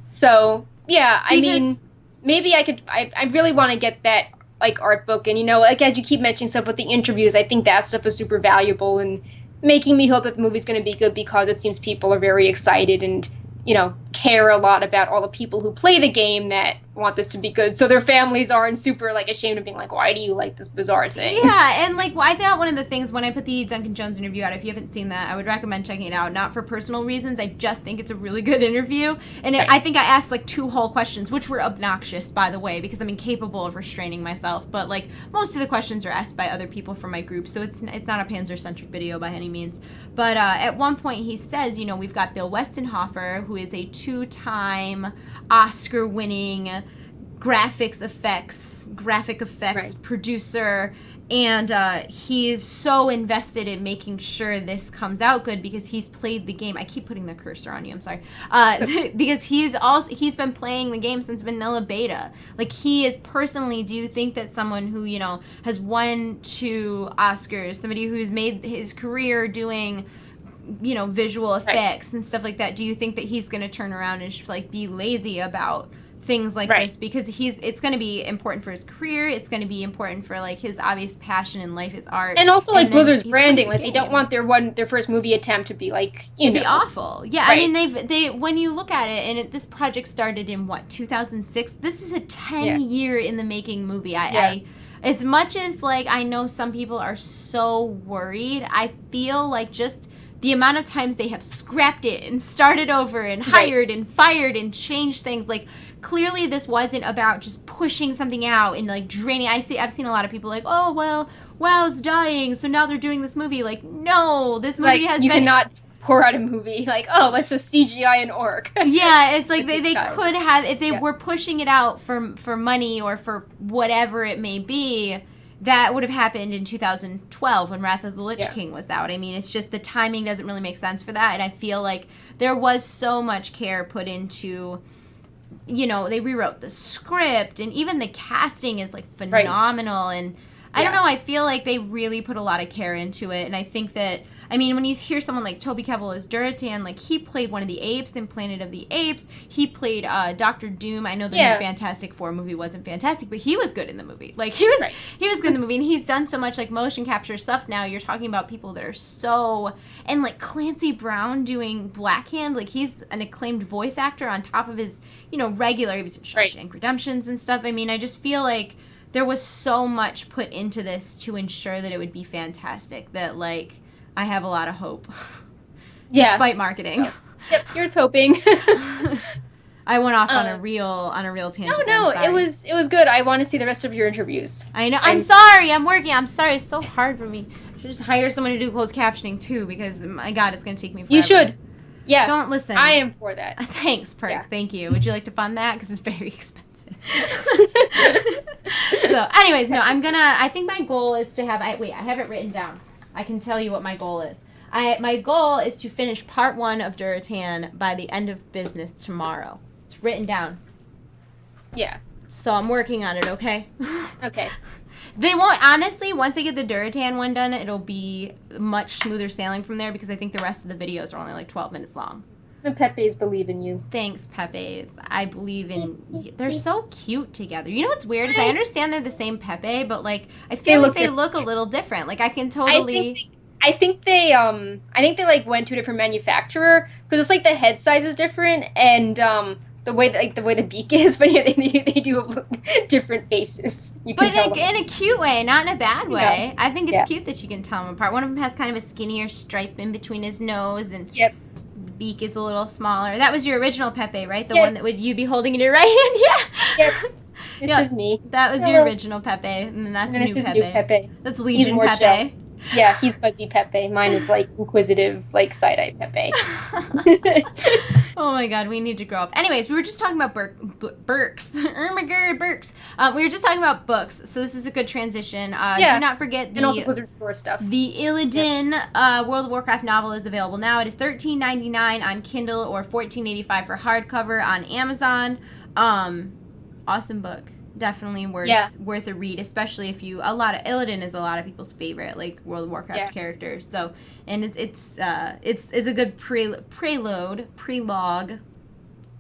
So yeah, I mean, maybe I really want to get that, like, art book, and, you know, like, as you keep mentioning stuff with the interviews, I think that stuff is super valuable and making me hope that the movie's going to be good, because it seems people are very excited and, you know, care a lot about all the people who play the game that want this to be good. So their families aren't super, like, ashamed of being like, why do you like this bizarre thing? Yeah, and, like, I thought one of the things when I put the Duncan Jones interview out, if you haven't seen that, I would recommend checking it out. Not for personal reasons. I just think it's a really good interview. And I think I asked, like, 2 whole questions, which were obnoxious, by the way, because I'm incapable of restraining myself. But, like, most of the questions are asked by other people from my group, so it's not a Panzer-centric video by any means. But at one point he says, you know, we've got Bill Westenhofer, who is a 2-time Oscar-winning graphic effects producer, and he's so invested in making sure this comes out good because he's played the game. I keep putting the cursor on you, I'm sorry. Because he's been playing the game since vanilla beta. Like, he is personally, do you think that someone who, you know, has won 2 Oscars, somebody who's made his career doing, you know, visual effects and stuff like that, do you think that he's going to turn around and like be lazy about things like Right. this, because it's going to be important for his career. It's going to be important for like his obvious passion in life is art. And also like then Blizzard's he's playing branding, the like they don't game. want their first movie attempt to be like, you It'd know, be awful. Yeah, Right. I mean they when you look at it, and this project started in what, 2006. This is a 10-year in the making movie. I as much as like I know some people are so worried, I feel like just the amount of times they have scrapped it and started over and hired and fired and changed things, like clearly this wasn't about just pushing something out and like draining. I've seen a lot of people like, oh well, WoW's dying, so now they're doing this movie. Like, no, this movie like has you been cannot pour out a movie like, oh, let's just CGI an orc. yeah, it's like It they takes time. could have, if they were pushing it out for money or for whatever it may be, that would have happened in 2012 when Wrath of the Lich King was out. I mean, it's just the timing doesn't really make sense for that, and I feel like there was so much care put into, you know, they rewrote the script, and even the casting is like phenomenal, and I don't know, I feel like they really put a lot of care into it, and I think that, I mean, when you hear someone like Toby Kebbell as Duratan, like, he played one of the apes in Planet of the Apes. He played Dr. Doom. I know the new Fantastic Four movie wasn't fantastic, but he was good in the movie. Like, he was good in the movie, and he's done so much, like, motion capture stuff now. You're talking about people that are so... And, like, Clancy Brown doing Black Hand, like, he's an acclaimed voice actor on top of his, you know, regular... He was in Shawshank Redemptions and stuff. I mean, I just feel like there was so much put into this to ensure that it would be fantastic that, like... I have a lot of hope. Despite marketing. So, yep, here's hoping. I went off on a real tangent. No, it was good. I want to see the rest of your interviews. I know. I'm sorry. I'm working. I'm sorry. It's so hard for me. I should just hire someone to do closed captioning too, because my God, it's going to take me forever. You should. Yeah. Don't listen. I am for that. Thanks, Perk. Yeah. Thank you. Would you like to fund that? Because it's very expensive. So, anyways, no, I think my goal is to have, I have it written down. I can tell you what my goal is. My goal is to finish part 1 of Duratan by the end of business tomorrow. It's written down. Yeah. So I'm working on it, okay? Okay. They won't, honestly, once I get the Duratan one done, it'll be much smoother sailing from there, because I think the rest of the videos are only like 12 minutes long. The Pepes believe in you. Thanks, Pepes. I believe in you. They're so cute together. You know what's weird is I understand they're the same Pepe, but like I feel like they look a little different. Like I can totally. I think they like went to a different manufacturer, because it's like the head size is different, and the way the beak is, but yeah, they do have different faces. You can tell in a cute way, not in a bad way. Yeah. I think it's cute that you can tell them apart. One of them has kind of a skinnier stripe in between his nose, and beak is a little smaller. That was your original Pepe, right? The one that would you be holding in your right hand? Yeah. Yep. This is me. That was your original Pepe, and then that's new Pepe. New Pepe. That's Legion Pepe. Chill. Yeah, he's fuzzy Pepe. Mine is like inquisitive, like side-eye Pepe. Oh my God, we need to grow up. Anyways, we were just talking about Burks. Oh my God, Burks. We were just talking about books, so this is a good transition. Do not forget and also Blizzard Store stuff. The Illidan World of Warcraft novel is available now. It is $13.99 on Kindle or $14.85 for hardcover on Amazon. Awesome book. Definitely worth a read, especially if Illidan is a lot of people's favorite, like, World of Warcraft characters. So, and it's a good prologue,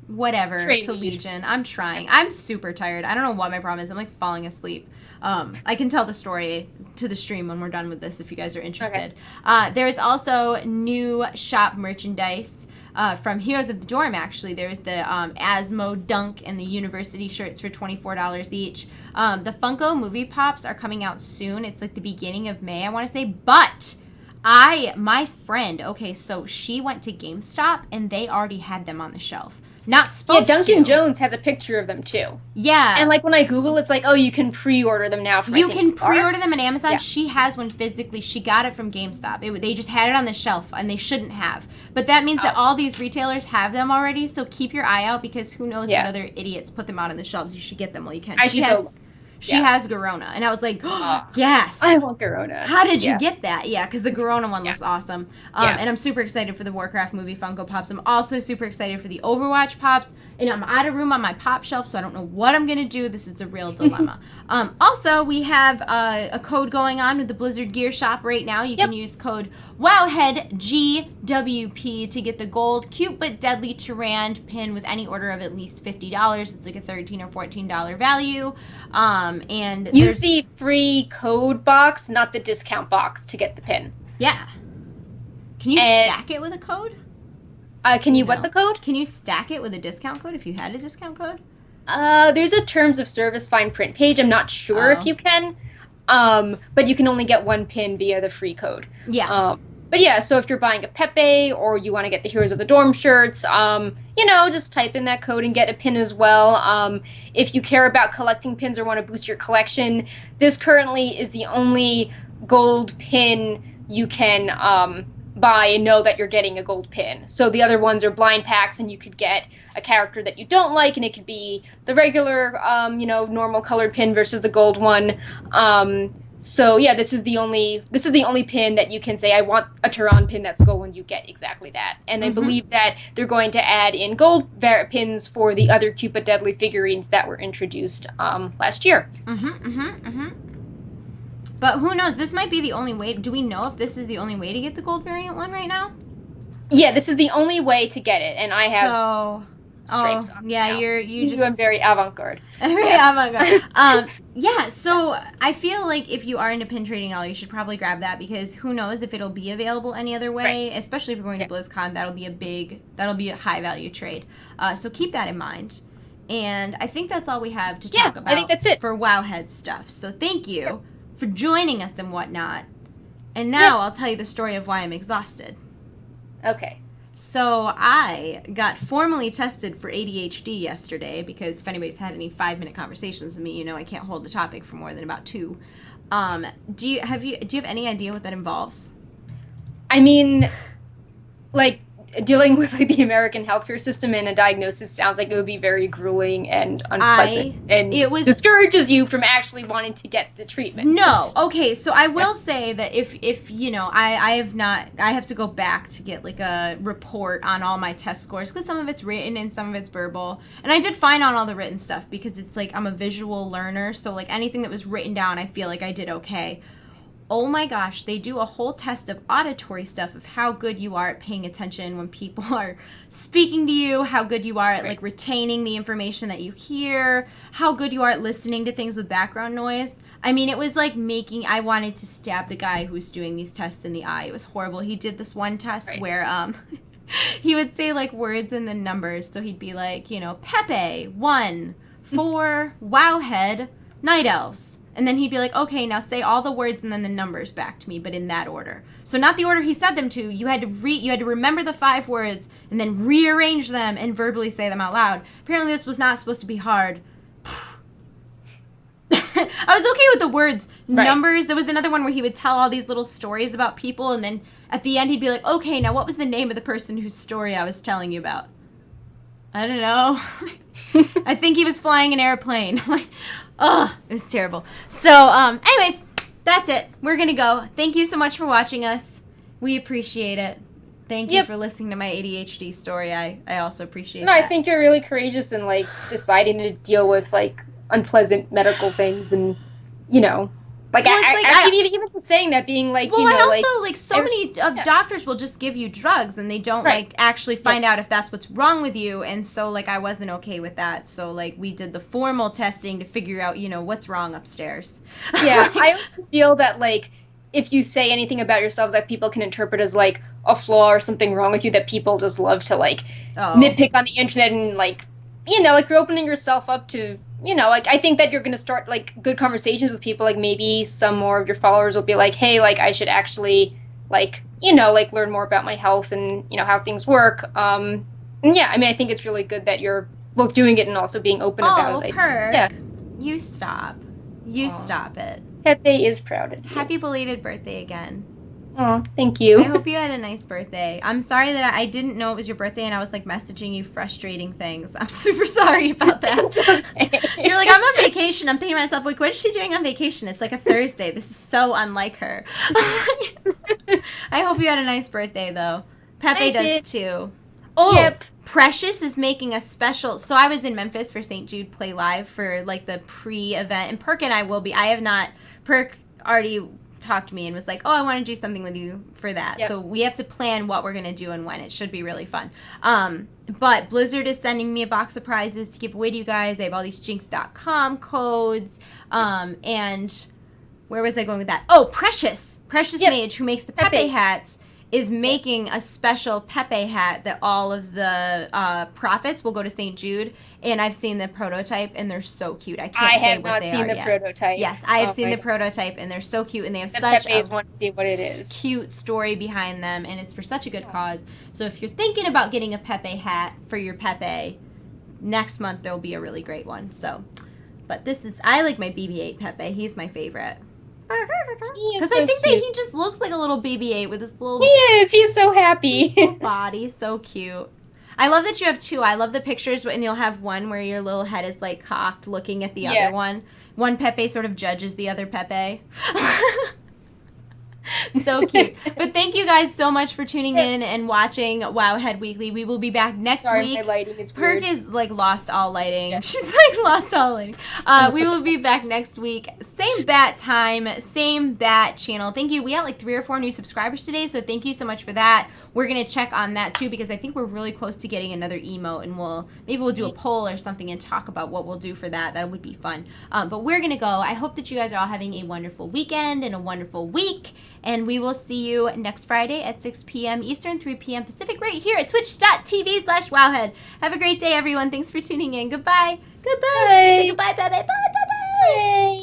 whatever, to Legion. I'm trying. I'm super tired. I don't know what my problem is. I'm like falling asleep. I can tell the story to the stream when we're done with this if you guys are interested. Okay. There's also new shop merchandise. From Heroes of the Dorm, actually. There's the Asmo Dunk and the University shirts for $24 each. The Funko Movie Pops are coming out soon. It's like the beginning of May, I want to say. But my friend, okay, so she went to GameStop and they already had them on the shelf. Not supposed to. Yeah, Duncan Jones has a picture of them too. Yeah. And like when I Google, it's like, oh, you can pre-order them now. You can pre-order them on Amazon. Yeah. She has one physically. She got it from GameStop. They just had it on the shelf, and they shouldn't have. But that means that all these retailers have them already, so keep your eye out, because who knows what other idiots put them out on the shelves. You should get them while you can. She has Garona. And I was like, yes. I want Garona. How did you get that? Yeah, because the Garona one looks awesome. Yeah. And I'm super excited for the Warcraft movie Funko Pops. I'm also super excited for the Overwatch Pops. And I'm out of room on my pop shelf, so I don't know what I'm going to do. This is a real dilemma. Also, we have a code going on with the Blizzard Gear Shop right now. You can use code Wowhead GWP to get the gold Cute But Deadly Tyrant pin with any order of at least $50. It's like a $13 or $14 value. And use the free code box, not the discount box, to get the pin. Yeah. Can you stack it with a code? Can you what the code? Can you stack it with a discount code if you had a discount code? There's a terms of service fine print page. I'm not sure if you can. But you can only get one pin via the free code. Yeah. But yeah, so if you're buying a Pepe or you want to get the Heroes of the Dorm shirts, just type in that code and get a pin as well. If you care about collecting pins or want to boost your collection, this currently is the only gold pin you can buy and know that you're getting a gold pin. So the other ones are blind packs, and you could get a character that you don't like, and it could be the regular, normal colored pin versus the gold one. So yeah, this is the only pin that you can say, I want a Tehran pin that's gold, and you get exactly that. And I believe that they're going to add in gold pins for the other Cute But Deadly figurines that were introduced last year. But who knows? This might be the only way. Do we know if this is the only way to get the gold variant one right now? Yeah, this is the only way to get it, and I have stripes on. Yeah, now. you I'm very avant-garde. Very avant-garde. Yeah, so I feel like if you are into pin trading at all, you should probably grab that, because who knows if it'll be available any other way, especially if you're going to BlizzCon. That'll be a high value trade. So keep that in mind. And I think that's all we have to talk about. I think that's it for Wowhead stuff. So thank you for joining us and whatnot. And now I'll tell you the story of why I'm exhausted. Okay. So I got formally tested for ADHD yesterday, because if anybody's had any 5-minute conversations with me, you know I can't hold a topic for more than about 2. Do you have any idea what that involves? I mean, like, dealing with the American healthcare system and a diagnosis sounds like it would be very grueling and unpleasant, and it discourages you from actually wanting to get the treatment. No, okay, so I will say that if I have to go back to get like a report on all my test scores, because some of it's written and some of it's verbal, and I did fine on all the written stuff because it's like I'm a visual learner, so like anything that was written down, I feel like I did okay. Oh my gosh, they do a whole test of auditory stuff, of how good you are at paying attention when people are speaking to you, how good you are at like retaining the information that you hear, how good you are at listening to things with background noise. I mean, it was like I wanted to stab the guy who was doing these tests in the eye. It was horrible. He did this one test where he would say like words and then numbers. So he'd be like, Pepe, 1, 4, Wowhead, Night Elves. And then he'd be like, okay, now say all the words and then the numbers back to me, but in that order. So not the order he said them to. You had to remember the 5 words and then rearrange them and verbally say them out loud. Apparently this was not supposed to be hard. I was okay with the words. Numbers. There was another one where he would tell all these little stories about people, and then at the end he'd be like, okay, now what was the name of the person whose story I was telling you about? I don't know. I think he was flying an airplane. Like, oh, it was terrible. So, anyways, that's it. We're going to go. Thank you so much for watching us. We appreciate it. Thank you for listening to my ADHD story. I also appreciate that. I think you're really courageous in, like, deciding to deal with, like, unpleasant medical things and, Like, well, even to saying that, being like, well, I also, so many doctors will just give you drugs, and they don't, like, actually find out if that's what's wrong with you, and so, like, I wasn't okay with that, so, like, we did the formal testing to figure out, what's wrong upstairs. Yeah, I also feel that, like, if you say anything about yourselves that people can interpret as, like, a flaw or something wrong with you, that people just love to, like, nitpick on the internet and, like, like, you're opening yourself up to... like, I think that you're going to start, like, good conversations with people. Like, maybe some more of your followers will be like, hey, like, I should actually, like, like, learn more about my health and, how things work. And yeah, I mean, I think it's really good that you're both doing it and also being open about it. Oh, Perk. Yeah. You stop. You stop it. Pepe is proud of you. Happy belated birthday again. Oh, thank you. I hope you had a nice birthday. I'm sorry that I didn't know it was your birthday and I was like messaging you frustrating things. I'm super sorry about that. It's okay. You're like, I'm on vacation. I'm thinking to myself, like, what is she doing on vacation? It's like a Thursday. This is so unlike her. I hope you had a nice birthday, though. Pepe does too. Oh, yep. Precious is making a special. So I was in Memphis for St. Jude Play Live for like the pre-event, and Perk and I will be. I have not. Perk already talked to me and was like, oh, I want to do something with you for that. Yep. So we have to plan what we're going to do and when. It should be really fun. But Blizzard is sending me a box of prizes to give away to you guys. They have all these Jinx.com codes. And where was I going with that? Oh, Precious Mage, who makes the Pepe hats, is making a special Pepe hat that all of the profits will go to St. Jude. And I've seen the prototype, and they're so cute. I have not seen the prototype. Yes, I have seen the prototype, and they're so cute, and they have such Pepes want to see what it is. Cute story behind them, and it's for such a good cause. So if you're thinking about getting a Pepe hat for your Pepe, next month there will be a really great one. So, but I like my BB-8 Pepe. He's my favorite. Because I think that he just looks like a little BB-8 with his little... He is. He's so happy. Body. So cute. I love that you have two. I love the pictures, and you'll have one where your little head is, like, cocked looking at the other one. One Pepe sort of judges the other Pepe. So cute. But thank you guys so much for tuning in and watching Wowhead Weekly. We will be back next week. Sorry, my lighting is weird. Perk is like lost all lighting. Yeah. She's like lost all lighting. We will be back next week. Same bat time, same bat channel. Thank you. We got like 3 or 4 new subscribers today, so thank you so much for that. We're gonna check on that too because I think we're really close to getting another emote, and maybe we'll do a poll or something and talk about what we'll do for that. That would be fun. But we're gonna go. I hope that you guys are all having a wonderful weekend and a wonderful week. And we will see you next Friday at 6 p.m. Eastern, 3 p.m. Pacific, right here at twitch.tv/wowhead. Have a great day, everyone. Thanks for tuning in. Goodbye. Goodbye. Bye. Say goodbye, bye, bye, bye, bye, bye. Bye.